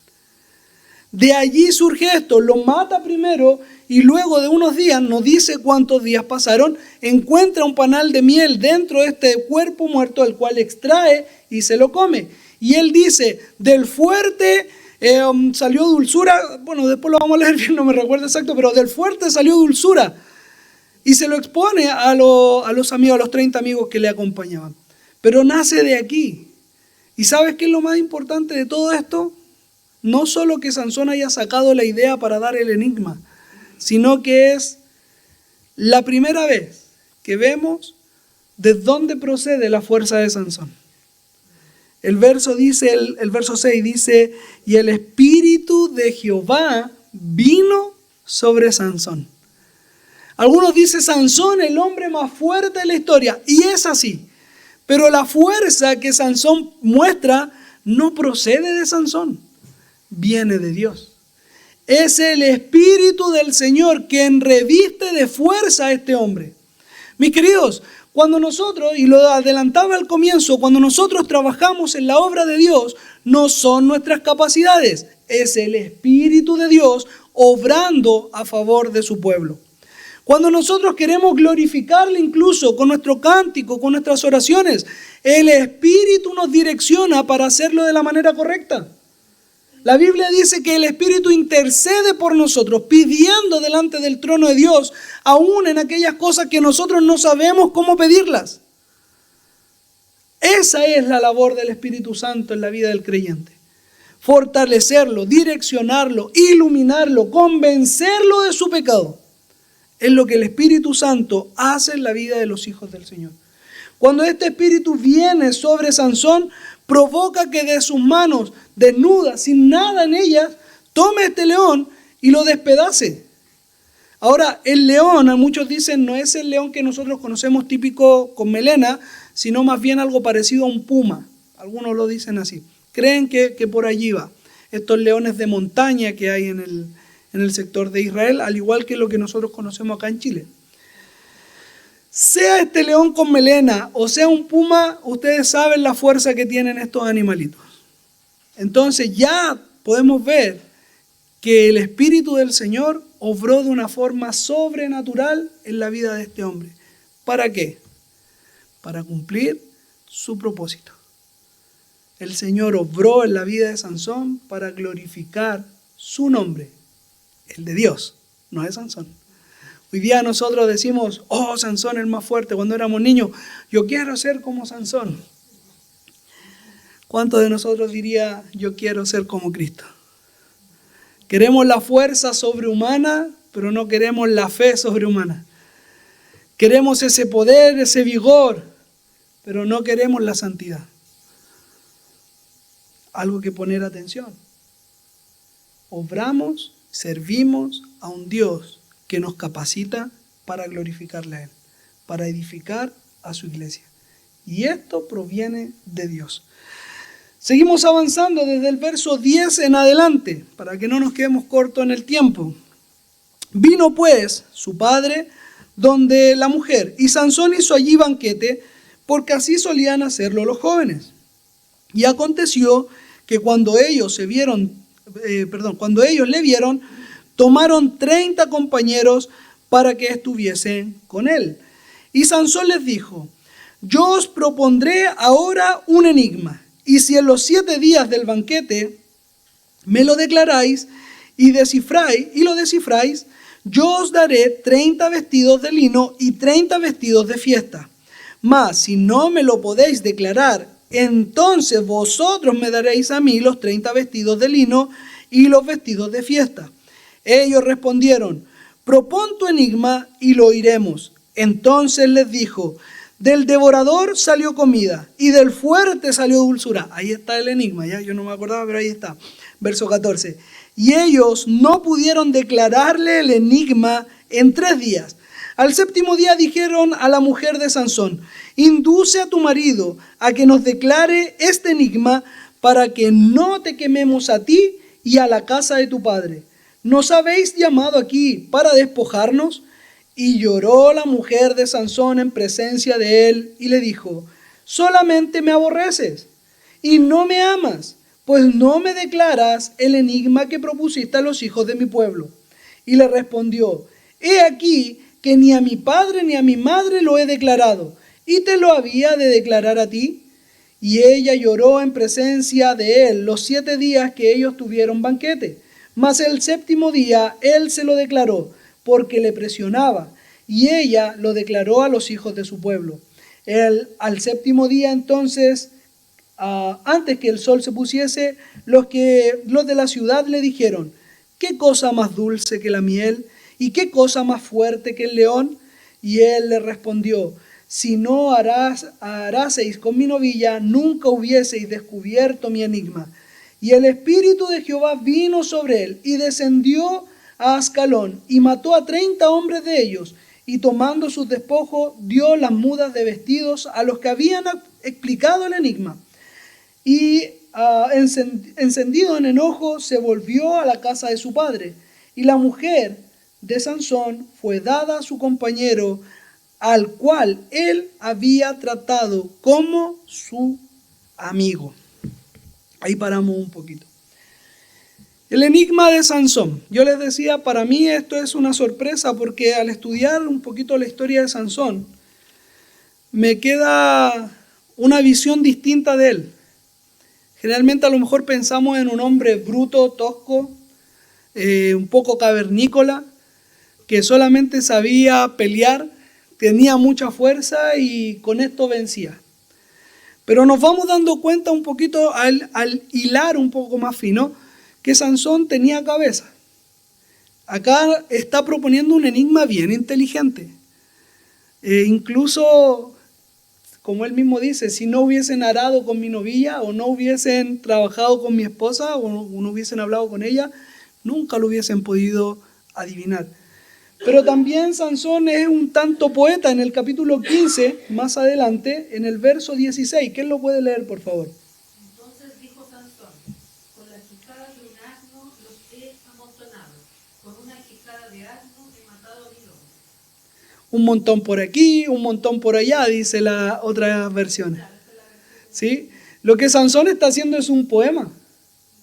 De allí surge esto, lo mata primero y luego de unos días, no dice cuántos días pasaron, encuentra un panal de miel dentro de este cuerpo muerto, el cual extrae y se lo come. Y él dice, del fuerte salió dulzura, bueno, después lo vamos a leer bien, no me recuerdo exacto, pero del fuerte salió dulzura. Y se lo expone a los amigos, a los 30 amigos que le acompañaban. Pero nace de aquí. ¿Y sabes qué es lo más importante de todo esto? No solo que Sansón haya sacado la idea para dar el enigma, sino que es la primera vez que vemos de dónde procede la fuerza de Sansón. El verso 6 dice, y el espíritu de Jehová vino sobre Sansón. Algunos dicen Sansón, el hombre más fuerte de la historia, y es así. Pero la fuerza que Sansón muestra no procede de Sansón, viene de Dios. Es el Espíritu del Señor quien reviste de fuerza a este hombre. Mis queridos, cuando nosotros, y lo adelantaba al comienzo, cuando nosotros trabajamos en la obra de Dios, no son nuestras capacidades, es el Espíritu de Dios obrando a favor de su pueblo. Cuando nosotros queremos glorificarle incluso con nuestro cántico, con nuestras oraciones, el Espíritu nos direcciona para hacerlo de la manera correcta. La Biblia dice que el Espíritu intercede por nosotros, pidiendo delante del trono de Dios, aún en aquellas cosas que nosotros no sabemos cómo pedirlas. Esa es la labor del Espíritu Santo en la vida del creyente. Fortalecerlo, direccionarlo, iluminarlo, convencerlo de su pecado. Es lo que el Espíritu Santo hace en la vida de los hijos del Señor. Cuando este Espíritu viene sobre Sansón, provoca que de sus manos desnudas, sin nada en ellas, tome este león y lo despedace. Ahora, el león, muchos dicen, no es el león que nosotros conocemos típico con melena, sino más bien algo parecido a un puma. Algunos lo dicen así. Creen que por allí va. Estos leones de montaña que hay en el sector de Israel, al igual que lo que nosotros conocemos acá en Chile. Sea este león con melena o sea un puma, ustedes saben la fuerza que tienen estos animalitos. Entonces ya podemos ver que el Espíritu del Señor obró de una forma sobrenatural en la vida de este hombre. ¿Para qué? Para cumplir su propósito. El Señor obró en la vida de Sansón para glorificar su nombre, el de Dios, no de Sansón. Hoy día nosotros decimos, oh, Sansón es más fuerte. Cuando éramos niños, yo quiero ser como Sansón. ¿Cuántos de nosotros diría, yo quiero ser como Cristo? Queremos la fuerza sobrehumana, pero no queremos la fe sobrehumana. Queremos ese poder, ese vigor, pero no queremos la santidad. Algo que poner atención. Obramos, servimos a un Dios que nos capacita para glorificarle a Él, para edificar a su iglesia. Y esto proviene de Dios. Seguimos avanzando desde el verso 10 en adelante, para que no nos quedemos cortos en el tiempo. Vino pues su padre donde la mujer, y Sansón hizo allí banquete, porque así solían hacerlo los jóvenes. Y aconteció que cuando ellos le vieron, tomaron 30 compañeros para que estuviesen con él. Y Sansón les dijo: yo os propondré ahora un enigma, y si en los 7 días del banquete me lo declaráis y lo descifráis, yo os daré 30 vestidos de lino y 30 vestidos de fiesta. Mas si no me lo podéis declarar, entonces vosotros me daréis a mí los 30 vestidos de lino y los vestidos de fiesta. Ellos respondieron: propón tu enigma y lo oiremos. Entonces les dijo: del devorador salió comida y del fuerte salió dulzura. Ahí está el enigma, ya yo no me acordaba, pero ahí está. Verso 14. Y ellos no pudieron declararle el enigma en 3 días. Al 7º día dijeron a la mujer de Sansón: induce a tu marido a que nos declare este enigma para que no te quememos a ti y a la casa de tu padre. ¿Nos habéis llamado aquí para despojarnos? Y lloró la mujer de Sansón en presencia de él y le dijo: solamente me aborreces y no me amas, pues no me declaras el enigma que propusiste a los hijos de mi pueblo. Y le respondió: he aquí que ni a mi padre ni a mi madre lo he declarado, y te lo había de declarar a ti. Y ella lloró en presencia de él los 7 días que ellos tuvieron banquete. Mas el 7º día él se lo declaró, porque le presionaba, y ella lo declaró a los hijos de su pueblo. Al 7º día entonces, antes que el sol se pusiese, los de la ciudad le dijeron: ¿qué cosa más dulce que la miel? ¿Y qué cosa más fuerte que el león? Y él le respondió: si no haraseis con mi novilla, nunca hubieseis descubierto mi enigma. Y el Espíritu de Jehová vino sobre él, y descendió a Ascalón, y mató a 30 hombres de ellos, y tomando sus despojos, dio las mudas de vestidos a los que habían explicado el enigma. Y encendido en enojo, se volvió a la casa de su padre. Y la mujer de Sansón fue dada a su compañero, al cual él había tratado como su amigo. Ahí paramos un poquito. El enigma de Sansón. Yo les decía, para mí esto es una sorpresa porque al estudiar un poquito la historia de Sansón, me queda una visión distinta de él. Generalmente a lo mejor pensamos en un hombre bruto, tosco, un poco cavernícola, que solamente sabía pelear, tenía mucha fuerza y con esto vencía. Pero nos vamos dando cuenta un poquito al hilar un poco más fino, que Sansón tenía cabeza. Acá está proponiendo un enigma bien inteligente. Incluso, como él mismo dice, si no hubiesen arado con mi novilla, o no hubiesen trabajado con mi esposa, o no hubiesen hablado con ella, nunca lo hubiesen podido adivinar. Pero también Sansón es un tanto poeta. En el capítulo 15, más adelante, en el verso 16. ¿Quién lo puede leer, por favor? Entonces dijo Sansón: con las quijadas de un asno los he amontonado, con una quijada de asno he matado a 1000 hombres. Un montón por aquí, un montón por allá, dice la otra versión. ¿Sí? Lo que Sansón está haciendo es un poema.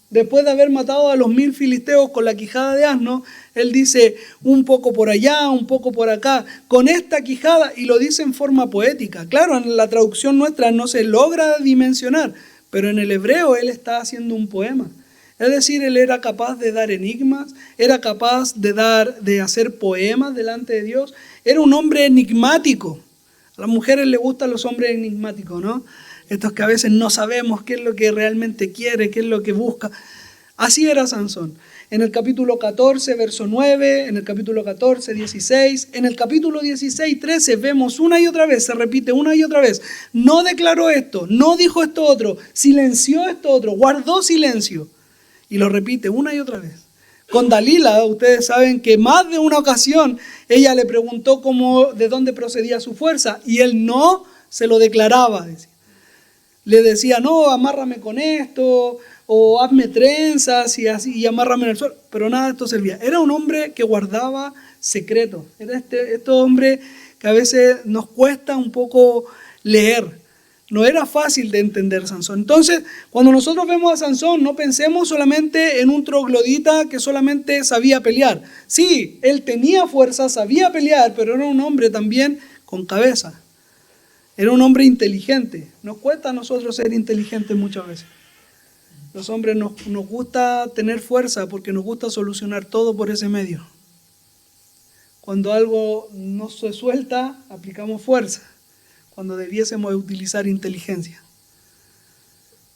Después de haber matado a los 1000 filisteos con la quijada de asno, él dice un poco por allá, un poco por acá, con esta quijada, y lo dice en forma poética. Claro, en la traducción nuestra no se logra dimensionar, pero en el hebreo él está haciendo un poema. Es decir, él era capaz de dar enigmas, era capaz de hacer poemas delante de Dios. Era un hombre enigmático. A las mujeres les gustan los hombres enigmáticos, ¿no? Estos que a veces no sabemos qué es lo que realmente quiere, qué es lo que busca. Así era Sansón. En el capítulo 14, verso 9, en el capítulo 14, 16, en el capítulo 16, 13, vemos una y otra vez, se repite una y otra vez. No declaró esto, no dijo esto otro, silenció esto otro, guardó silencio. Y lo repite una y otra vez. Con Dalila, ustedes saben que más de una ocasión ella le preguntó de dónde procedía su fuerza, y él no se lo declaraba, decía. Le decía: no, amárrame con esto, o hazme trenzas y amárrame en el suelo. Pero nada de esto servía. Era un hombre que guardaba secretos. Era este hombre que a veces nos cuesta un poco leer. No era fácil de entender Sansón. Entonces, cuando nosotros vemos a Sansón, no pensemos solamente en un troglodita que solamente sabía pelear. Sí, él tenía fuerza, sabía pelear, pero era un hombre también con cabeza. Era un hombre inteligente. Nos cuesta a nosotros ser inteligentes muchas veces. Los hombres nos gusta tener fuerza porque nos gusta solucionar todo por ese medio. Cuando algo no se suelta, aplicamos fuerza. Cuando debiésemos utilizar inteligencia.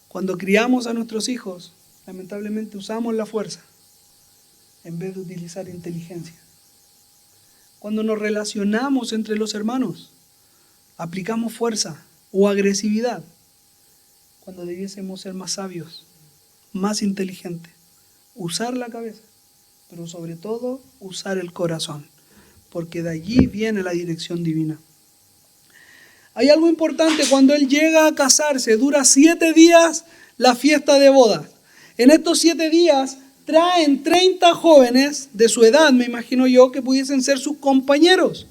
Cuando criamos a nuestros hijos, lamentablemente usamos la fuerza en vez de utilizar inteligencia. Cuando nos relacionamos entre los hermanos, aplicamos fuerza o agresividad, cuando debiésemos ser más sabios, más inteligentes, usar la cabeza, pero sobre todo usar el corazón, porque de allí viene la dirección divina. Hay algo importante, cuando él llega a casarse, dura 7 días la fiesta de bodas. En estos 7 días traen 30 jóvenes de su edad, me imagino yo, que pudiesen ser sus compañeros,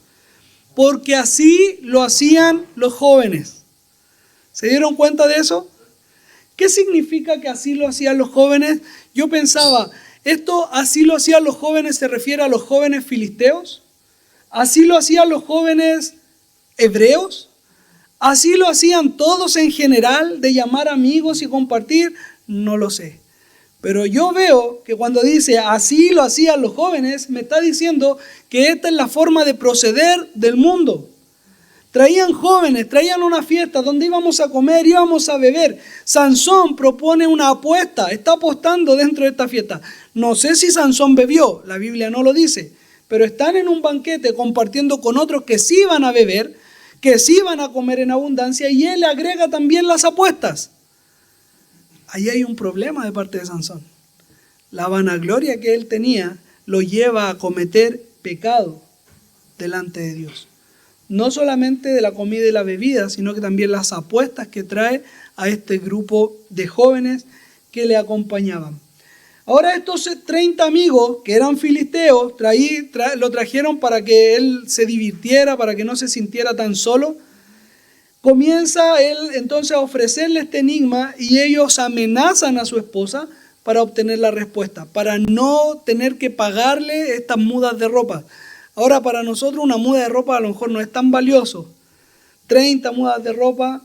porque así lo hacían los jóvenes. ¿Se dieron cuenta de eso? ¿Qué significa que así lo hacían los jóvenes? Yo pensaba, ¿esto así lo hacían los jóvenes se refiere a los jóvenes filisteos? ¿Así lo hacían los jóvenes hebreos? ¿Así lo hacían todos en general, de llamar amigos y compartir? No lo sé. Pero yo veo que cuando dice así lo hacían los jóvenes, me está diciendo que esta es la forma de proceder del mundo. Traían jóvenes, traían una fiesta donde íbamos a comer, íbamos a beber. Sansón propone una apuesta, está apostando dentro de esta fiesta. No sé si Sansón bebió, la Biblia no lo dice, pero están en un banquete compartiendo con otros que sí van a beber, que sí van a comer en abundancia, y él agrega también las apuestas. Ahí hay un problema de parte de Sansón. La vanagloria que él tenía lo lleva a cometer pecado delante de Dios. No solamente de la comida y la bebida, sino que también las apuestas que trae a este grupo de jóvenes que le acompañaban. Ahora estos 30 amigos que eran filisteos lo trajeron para que él se divirtiera, para que no se sintiera tan solo. Comienza él entonces a ofrecerle este enigma y ellos amenazan a su esposa para obtener la respuesta, para no tener que pagarle estas mudas de ropa. Ahora para nosotros una muda de ropa a lo mejor no es tan valioso. 30 mudas de ropa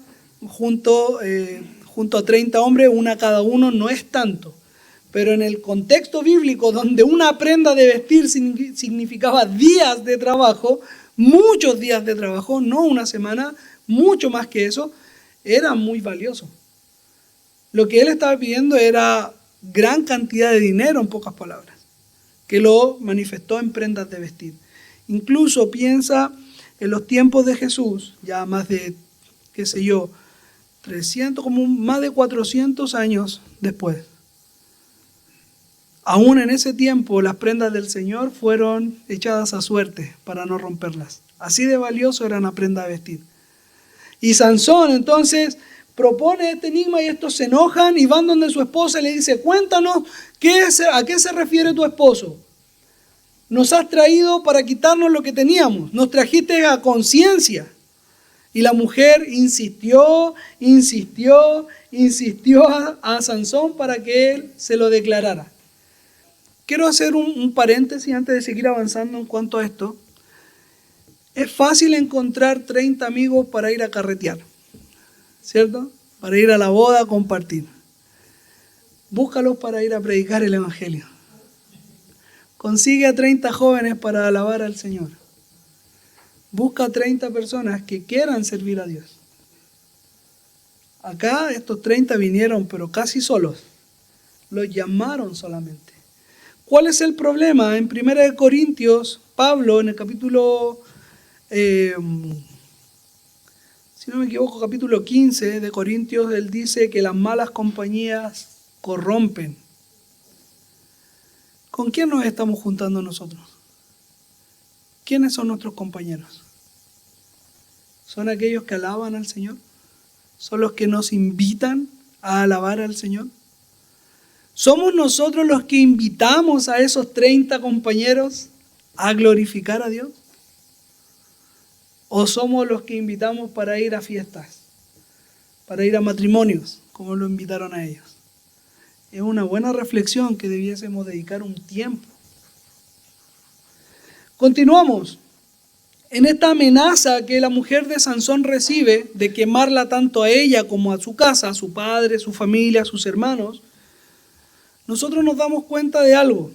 junto a 30 hombres, una cada uno, no es tanto. Pero en el contexto bíblico, donde una prenda de vestir significaba días de trabajo, muchos días de trabajo, no una semana, mucho más que eso, era muy valioso. Lo que él estaba pidiendo era gran cantidad de dinero, en pocas palabras, que lo manifestó en prendas de vestir. Incluso piensa en los tiempos de Jesús, ya más de, 300, como más de 400 años después. Aún en ese tiempo las prendas del Señor fueron echadas a suerte para no romperlas. Así de valioso era una prenda de vestir. Y Sansón entonces propone este enigma y estos se enojan y van donde su esposa y le dice, cuéntanos, ¿a qué se refiere tu esposo? Nos has traído para quitarnos lo que teníamos, nos trajiste a conciencia. Y la mujer insistió a Sansón para que él se lo declarara. Quiero hacer un paréntesis antes de seguir avanzando en cuanto a esto. Es fácil encontrar 30 amigos para ir a carretear, ¿cierto? Para ir a la boda a compartir. Búscalos para ir a predicar el Evangelio. Consigue a 30 jóvenes para alabar al Señor. Busca a 30 personas que quieran servir a Dios. Acá estos 30 vinieron, pero casi solos. Los llamaron solamente. ¿Cuál es el problema? En 1 Corintios, Pablo, en el capítulo, si no me equivoco, capítulo 15 de Corintios, él dice que las malas compañías corrompen. ¿Con quién nos estamos juntando nosotros? ¿Quiénes son nuestros compañeros? ¿Son aquellos que alaban al Señor? ¿Son los que nos invitan a alabar al Señor? ¿Somos nosotros los que invitamos a esos 30 compañeros a glorificar a Dios? ¿O somos los que invitamos para ir a fiestas? para ir a matrimonios, como lo invitaron a ellos. Es una buena reflexión que debiésemos dedicar un tiempo. Continuamos. En esta amenaza que la mujer de Sansón recibe de quemarla tanto a ella como a su casa, a su padre, su familia, a sus hermanos, nosotros nos damos cuenta de algo.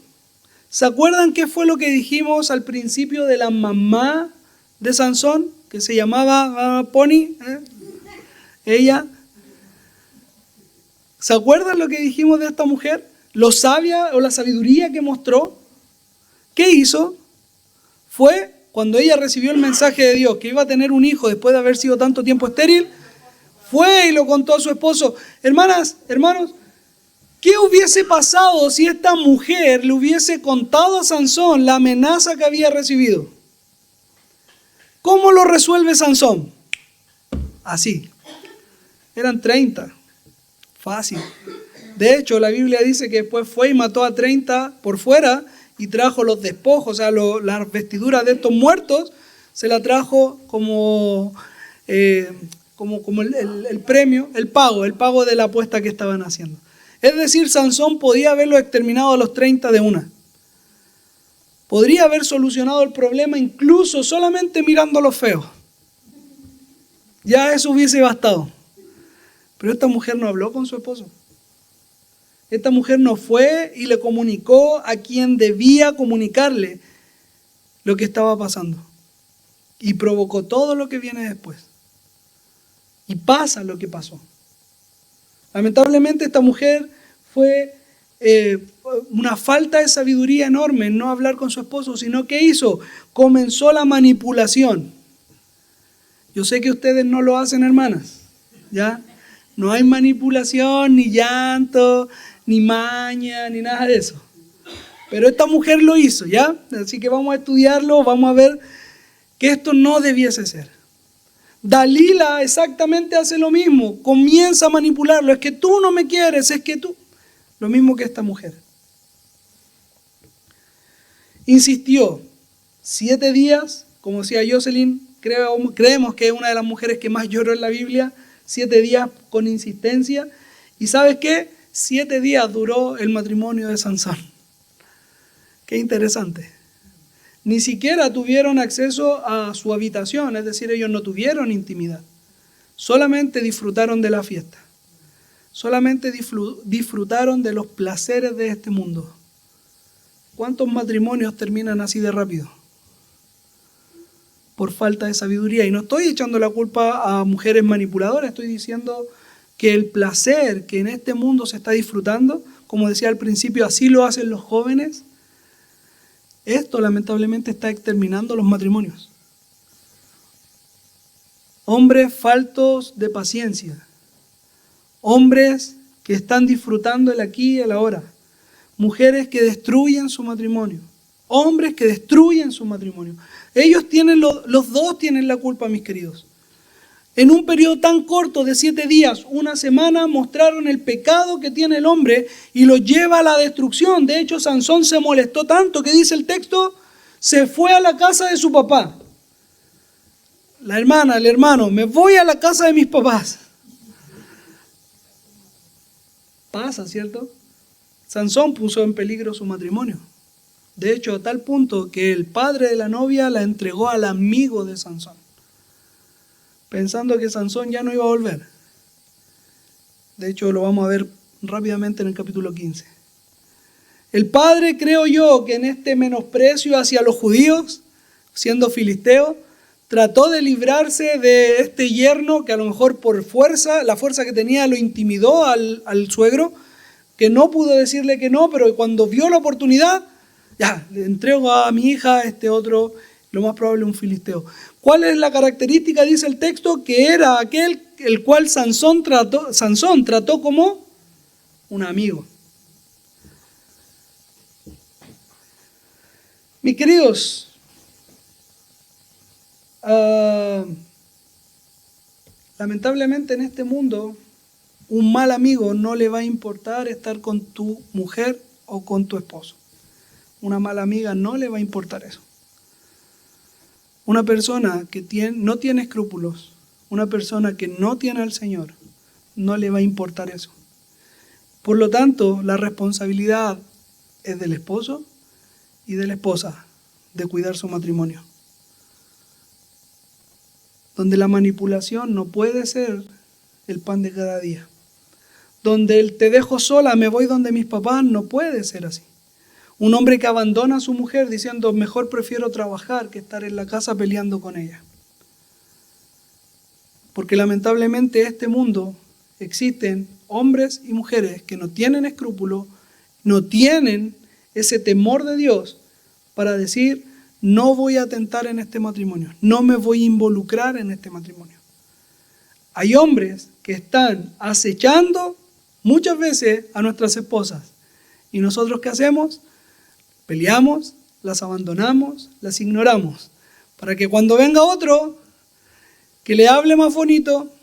¿Se acuerdan qué fue lo que dijimos al principio de la mamá de Sansón? Que se llamaba Pony. Ella. ¿Se acuerdan lo que dijimos de esta mujer? Lo sabia o la sabiduría que mostró. ¿Qué hizo? Fue cuando ella recibió el mensaje de Dios que iba a tener un hijo después de haber sido tanto tiempo estéril. Fue y lo contó a su esposo. Hermanas, hermanos, ¿qué hubiese pasado si esta mujer le hubiese contado a Sansón la amenaza que había recibido? ¿Cómo lo resuelve Sansón? Así. Eran 30. Fácil. De hecho, la Biblia dice que después fue y mató a 30 por fuera y trajo los despojos, o sea, las vestiduras de estos muertos, se la trajo como el premio, el pago de la apuesta que estaban haciendo. Es decir, Sansón podía haberlo exterminado a los 30 de una. Podría haber solucionado el problema incluso solamente mirando los feos. Ya eso hubiese bastado. Pero esta mujer no habló con su esposo. Esta mujer no fue y le comunicó a quien debía comunicarle lo que estaba pasando. Y provocó todo lo que viene después. Y pasa lo que pasó. Lamentablemente esta mujer fue una falta de sabiduría enorme en no hablar con su esposo, sino que hizo, comenzó la manipulación. Yo sé que ustedes no lo hacen, hermanas, ¿ya? No hay manipulación, ni llanto, ni maña, ni nada de eso. Pero esta mujer lo hizo, ¿ya? Así que vamos a estudiarlo, vamos a ver que esto no debiese ser. Dalila exactamente hace lo mismo, comienza a manipularlo. Es que tú no me quieres, es que tú... Lo mismo que esta mujer. Insistió 7 días, como decía Jocelyn, creemos que es una de las mujeres que más lloró en la Biblia, 7 días con insistencia. ¿Y sabes qué? 7 días duró el matrimonio de Sansón. Qué interesante. Ni siquiera tuvieron acceso a su habitación, es decir, ellos no tuvieron intimidad. Solamente disfrutaron de la fiesta. Solamente disfrutaron de los placeres de este mundo. ¿Cuántos matrimonios terminan así de rápido? Por falta de sabiduría. Y no estoy echando la culpa a mujeres manipuladoras, estoy diciendo que el placer que en este mundo se está disfrutando, como decía al principio, así lo hacen los jóvenes. Esto lamentablemente está exterminando los matrimonios. Hombres faltos de paciencia. Hombres que están disfrutando el aquí y el ahora. Mujeres que destruyen su matrimonio. Hombres que destruyen su matrimonio. Ellos tienen, los dos tienen la culpa, mis queridos. En un periodo tan corto de 7 días, una semana, mostraron el pecado que tiene el hombre y lo lleva a la destrucción. De hecho, Sansón se molestó tanto que dice el texto, se fue a la casa de su papá. La hermana, el hermano, me voy a la casa de mis papás. Pasa, ¿cierto? Sansón puso en peligro su matrimonio. De hecho, a tal punto que el padre de la novia la entregó al amigo de Sansón, pensando que Sansón ya no iba a volver. De hecho, lo vamos a ver rápidamente en el capítulo 15. El padre, creo yo, que en este menosprecio hacia los judíos, siendo filisteo, trató de librarse de este yerno que a lo mejor por fuerza, la fuerza que tenía lo intimidó al suegro, que no pudo decirle que no, pero cuando vio la oportunidad, ya, le entrego a mi hija a este otro, lo más probable un filisteo. ¿Cuál es la característica? Dice el texto que era aquel el cual Sansón trató como un amigo. Mis queridos, lamentablemente en este mundo, un mal amigo no le va a importar estar con tu mujer o con tu esposo. Una mala amiga no le va a importar eso. Una persona que no tiene escrúpulos, una persona que no tiene al Señor, no le va a importar eso. Por lo tanto, la responsabilidad es del esposo y de la esposa de cuidar su matrimonio. Donde la manipulación no puede ser el pan de cada día. Donde el te dejo sola, me voy donde mis papás, no puede ser así. Un hombre que abandona a su mujer diciendo, mejor prefiero trabajar que estar en la casa peleando con ella. Porque lamentablemente en este mundo existen hombres y mujeres que no tienen escrúpulos, no tienen ese temor de Dios para decir, no voy a atentar en este matrimonio, no me voy a involucrar en este matrimonio. Hay hombres que están acechando muchas veces a nuestras esposas. ¿Y nosotros qué hacemos? Peleamos, las abandonamos, las ignoramos. Para que cuando venga otro, que le hable más bonito,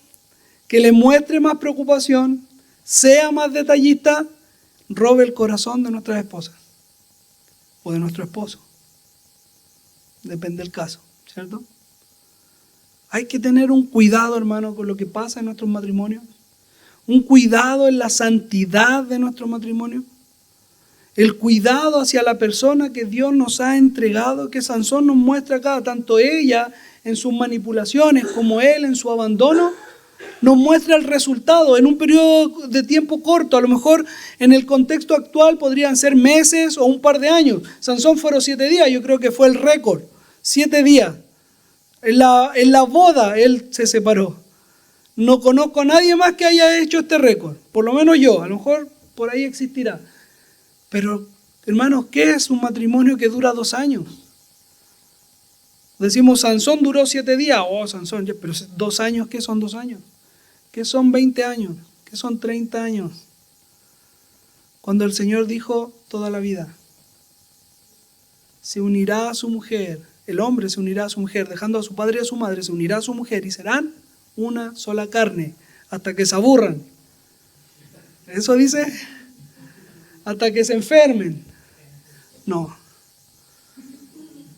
que le muestre más preocupación, sea más detallista, robe el corazón de nuestras esposas o de nuestro esposo. Depende del caso, ¿cierto? Hay que tener un cuidado, hermano, con lo que pasa en nuestros matrimonios. Un cuidado en la santidad de nuestro matrimonio. El cuidado hacia la persona que Dios nos ha entregado, que Sansón nos muestra acá, tanto ella en sus manipulaciones como él en su abandono, nos muestra el resultado en un periodo de tiempo corto. A lo mejor en el contexto actual podrían ser meses o un par de años. Sansón fueron 7 días, yo creo que fue el récord. 7 días. En la boda él se separó. No conozco a nadie más que haya hecho este récord. Por lo menos yo, a lo mejor por ahí existirá. Pero, hermanos, ¿qué es un matrimonio que dura 2 años? Decimos, Sansón duró 7 días. Oh, Sansón, pero 2 años, ¿qué son 2 años? ¿Qué son 20 años? ¿Qué son 30 años? Cuando el Señor dijo toda la vida, se unirá a su mujer, el hombre se unirá a su mujer, dejando a su padre y a su madre, se unirá a su mujer y serán una sola carne, hasta que se aburran. ¿Eso dice? Hasta que se enfermen. No.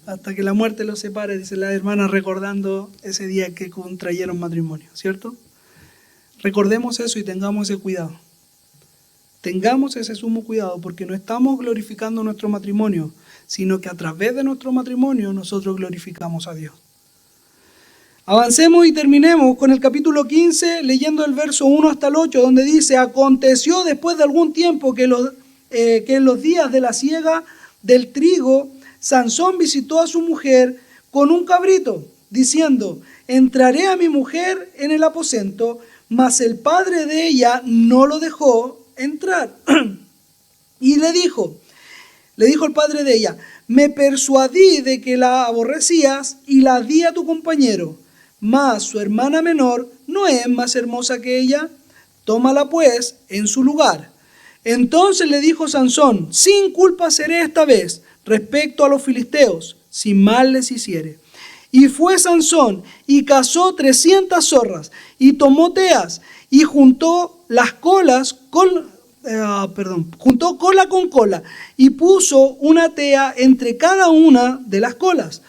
Hasta que la muerte los separe, dice la hermana, recordando ese día que contrayeron matrimonio, ¿cierto? Recordemos eso y tengamos ese cuidado. Tengamos ese sumo cuidado porque no estamos glorificando nuestro matrimonio, sino que a través de nuestro matrimonio nosotros glorificamos a Dios. Avancemos y terminemos con el capítulo 15, leyendo el verso 1 hasta el 8, donde dice, aconteció después de algún tiempo que en los días de la siega del trigo, Sansón visitó a su mujer con un cabrito, diciendo, entraré a mi mujer en el aposento, mas el padre de ella no lo dejó entrar. Y le dijo el padre de ella, me persuadí de que la aborrecías y la di a tu compañero, mas su hermana menor no es más hermosa que ella, tómala pues en su lugar. Entonces le dijo Sansón, sin culpa seré esta vez respecto a los filisteos, si mal les hiciere. Y fue Sansón y cazó 300 zorras y tomó teas y juntó cola con cola y puso una tea entre cada una de las colas,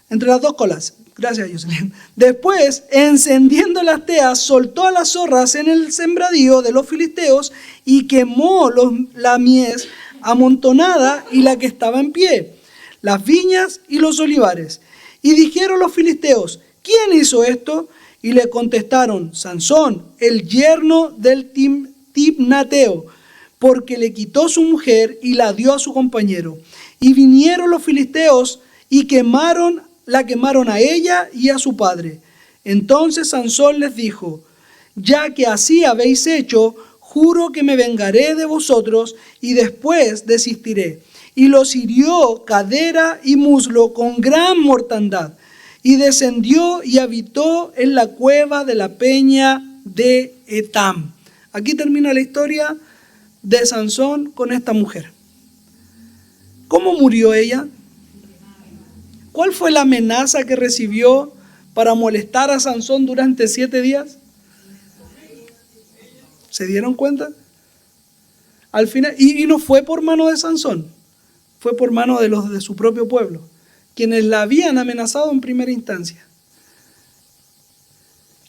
entre las 2 colas. Gracias, Jocelyn. Después, encendiendo las teas, soltó a las zorras en el sembradío de los filisteos y quemó la mies amontonada y la que estaba en pie, las viñas y los olivares. Y dijeron los filisteos, ¿quién hizo esto? Y le contestaron, Sansón, el yerno del Timnateo, porque le quitó su mujer y la dio a su compañero. Y vinieron los filisteos y la quemaron a ella y a su padre. Entonces Sansón les dijo, ya que así habéis hecho, juro que me vengaré de vosotros y después desistiré. Y los hirió cadera y muslo con gran mortandad. Y descendió y habitó en la cueva de la peña de Etam. Aquí termina la historia de Sansón con esta mujer. ¿Cómo murió ella? ¿Cuál fue la amenaza que recibió para molestar a Sansón durante 7 días? ¿Se dieron cuenta? Al final, y no fue por mano de Sansón, fue por mano de los de su propio pueblo, quienes la habían amenazado en primera instancia.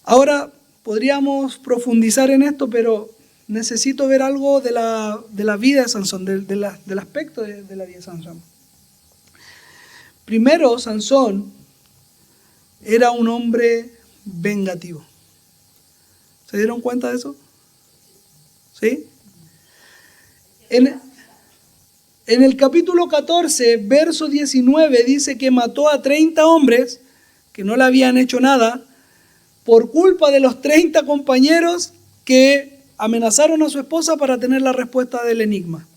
Ahora, podríamos profundizar en esto, pero necesito ver algo de la vida de Sansón, del aspecto de la vida de Sansón. Primero, Sansón era un hombre vengativo. ¿Se dieron cuenta de eso? ¿Sí? En el capítulo 14, verso 19, dice que mató a 30 hombres que no le habían hecho nada por culpa de los 30 compañeros que amenazaron a su esposa para tener la respuesta del enigma.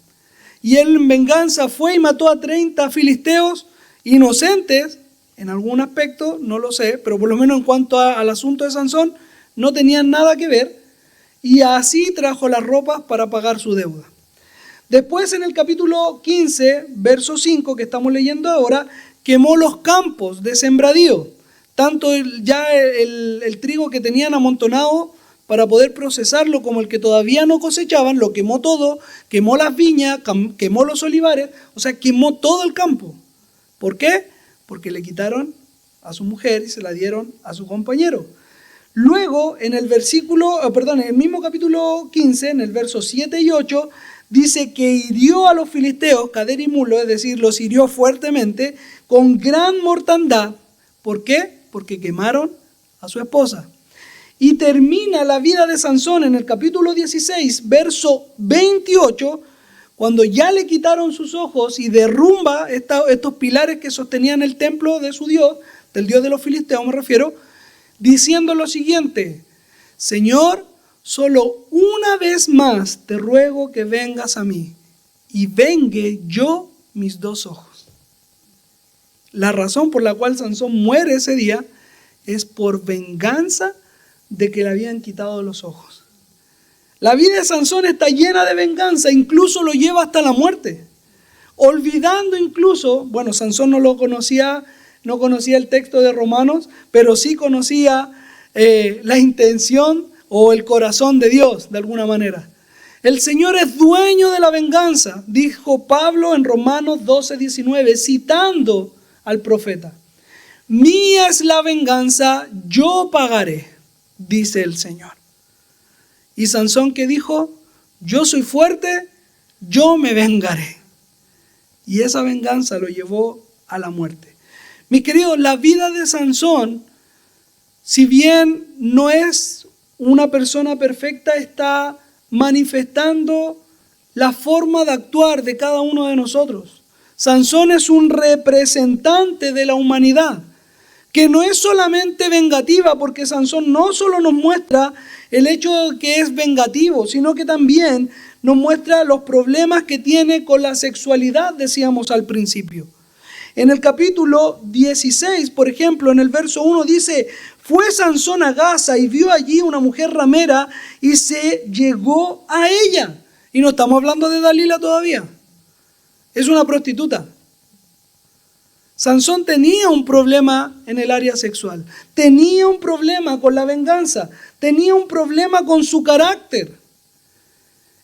Y él en venganza fue y mató a 30 filisteos inocentes, en algún aspecto, no lo sé, pero por lo menos en cuanto al asunto de Sansón, no tenían nada que ver, y así trajo las ropas para pagar su deuda. Después en el capítulo 15, verso 5, que estamos leyendo ahora, quemó los campos de sembradío, tanto ya el trigo que tenían amontonado para poder procesarlo como el que todavía no cosechaban, lo quemó todo, quemó las viñas, quemó los olivares, o sea, quemó todo el campo. ¿Por qué? Porque le quitaron a su mujer y se la dieron a su compañero. Luego, en el mismo capítulo 15, en el verso 7 y 8, dice que hirió a los filisteos, cader y mulo, es decir, los hirió fuertemente, con gran mortandad. ¿Por qué? Porque quemaron a su esposa. Y termina la vida de Sansón en el capítulo 16, verso 28, cuando ya le quitaron sus ojos y derrumba estos pilares que sostenían el templo de su Dios, del Dios de los filisteos me refiero, diciendo lo siguiente: Señor, solo una vez más te ruego que vengas a mí y vengue yo mis 2 ojos. La razón por la cual Sansón muere ese día es por venganza de que le habían quitado los ojos. La vida de Sansón está llena de venganza, incluso lo lleva hasta la muerte. Olvidando incluso, bueno, Sansón no conocía el texto de Romanos, pero sí conocía la intención o el corazón de Dios, de alguna manera. El Señor es dueño de la venganza, dijo Pablo en Romanos 12:19, citando al profeta. Mía es la venganza, yo pagaré, dice el Señor. Y Sansón, ¿qué dijo? Yo soy fuerte, yo me vengaré. Y esa venganza lo llevó a la muerte. Mis queridos, la vida de Sansón, si bien no es una persona perfecta, está manifestando la forma de actuar de cada uno de nosotros. Sansón es un representante de la humanidad, que no es solamente vengativa, porque Sansón no solo nos muestra el hecho de que es vengativo, sino que también nos muestra los problemas que tiene con la sexualidad, decíamos al principio. En el capítulo 16, por ejemplo, en el verso 1 dice: fue Sansón a Gaza y vio allí una mujer ramera y se llegó a ella. Y no estamos hablando de Dalila todavía. Es una prostituta. Sansón tenía un problema en el área sexual. Tenía un problema con la venganza. Tenía un problema con su carácter.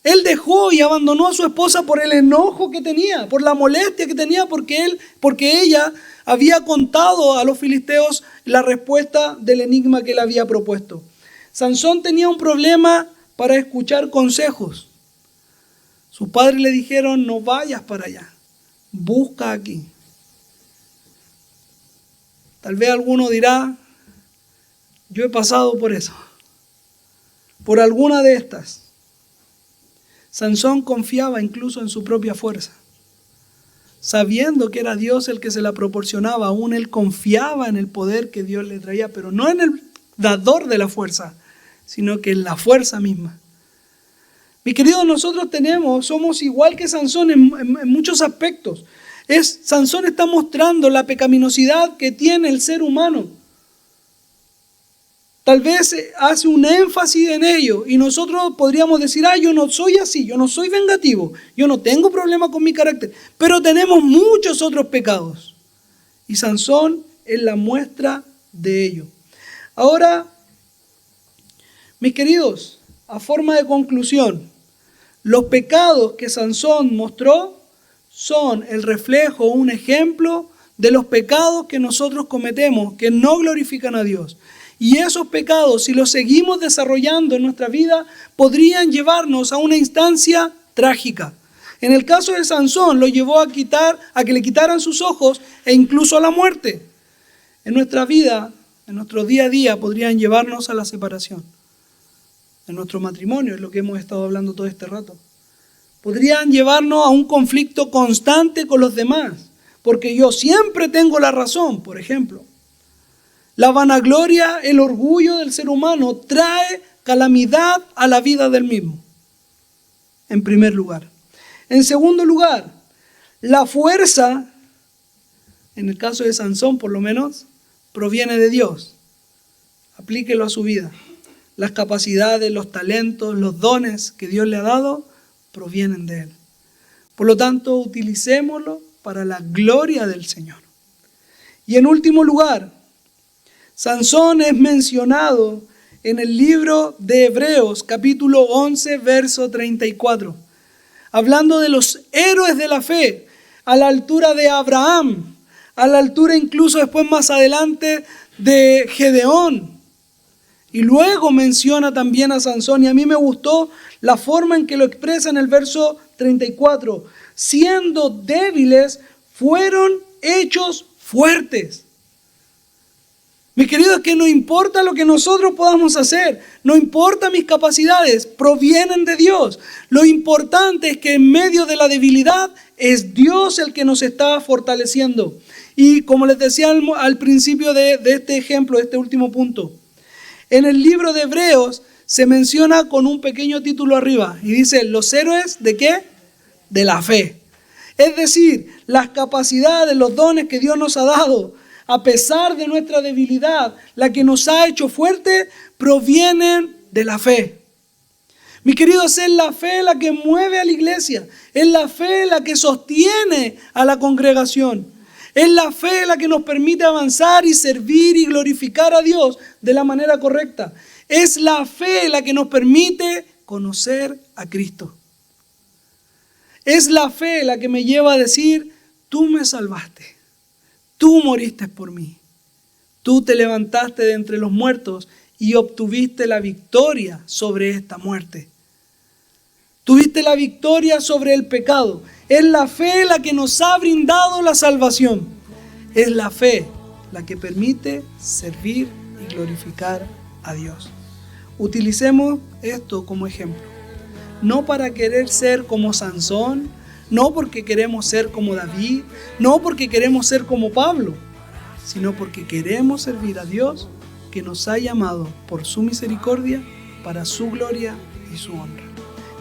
Él dejó y abandonó a su esposa por el enojo que tenía, por la molestia que tenía, porque ella había contado a los filisteos la respuesta del enigma que él había propuesto. Sansón tenía un problema para escuchar consejos. Sus padres le dijeron: no vayas para allá, busca aquí. Tal vez alguno dirá: yo he pasado por eso, por alguna de estas. Sansón confiaba incluso en su propia fuerza. Sabiendo que era Dios el que se la proporcionaba, aún él confiaba en el poder que Dios le traía, pero no en el dador de la fuerza, sino que en la fuerza misma. Mis queridos, nosotros somos igual que Sansón en muchos aspectos. Sansón está mostrando la pecaminosidad que tiene el ser humano. Tal vez hace un énfasis en ello y nosotros podríamos decir: yo no soy así, yo no soy vengativo, yo no tengo problema con mi carácter, pero tenemos muchos otros pecados. Y Sansón es la muestra de ello. Ahora, mis queridos, a forma de conclusión, los pecados que Sansón mostró son el reflejo, un ejemplo de los pecados que nosotros cometemos, que no glorifican a Dios. Y esos pecados, si los seguimos desarrollando en nuestra vida, podrían llevarnos a una instancia trágica. En el caso de Sansón, lo llevó a que le quitaran sus ojos e incluso a la muerte. En nuestra vida, en nuestro día a día, podrían llevarnos a la separación. En nuestro matrimonio, es lo que hemos estado hablando todo este rato. Podrían llevarnos a un conflicto constante con los demás, porque yo siempre tengo la razón, por ejemplo. La vanagloria, el orgullo del ser humano trae calamidad a la vida del mismo, en primer lugar. En segundo lugar, la fuerza, en el caso de Sansón por lo menos, proviene de Dios. Aplíquelo a su vida. Las capacidades, los talentos, los dones que Dios le ha dado, provienen de Él. Por lo tanto, utilicémoslo para la gloria del Señor. Y en último lugar, Sansón es mencionado en el libro de Hebreos, capítulo 11, verso 34. Hablando de los héroes de la fe, a la altura de Abraham, a la altura incluso después más adelante de Gedeón. Y luego menciona también a Sansón, y a mí me gustó la forma en que lo expresa en el verso 34. Siendo débiles, fueron hechos fuertes. Mis queridos, que no importa lo que nosotros podamos hacer, no importa mis capacidades, provienen de Dios. Lo importante es que en medio de la debilidad es Dios el que nos está fortaleciendo. Y como les decía al principio de este ejemplo, de este último punto, en el libro de Hebreos se menciona con un pequeño título arriba y dice, ¿los héroes de qué? De la fe. Es decir, las capacidades, los dones que Dios nos ha dado, a pesar de nuestra debilidad, la que nos ha hecho fuerte, provienen de la fe. Mis queridos, es la fe la que mueve a la iglesia, es la fe la que sostiene a la congregación, es la fe la que nos permite avanzar y servir y glorificar a Dios de la manera correcta. Es la fe la que nos permite conocer a Cristo. Es la fe la que me lleva a decir, tú me salvaste. Tú moriste por mí. Tú te levantaste de entre los muertos y obtuviste la victoria sobre esta muerte. Tuviste la victoria sobre el pecado. Es la fe la que nos ha brindado la salvación. Es la fe la que permite servir y glorificar a Dios. Utilicemos esto como ejemplo. No para querer ser como Sansón, no porque queremos ser como David, no porque queremos ser como Pablo, sino porque queremos servir a Dios que nos ha llamado por su misericordia para su gloria y su honra.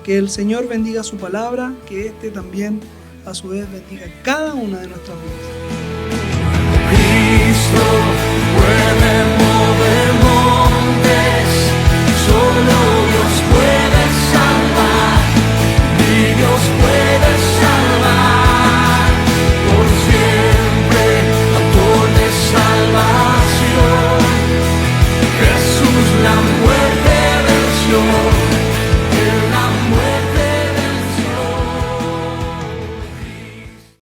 Que el Señor bendiga su palabra, que también a su vez bendiga cada una de nuestras vidas.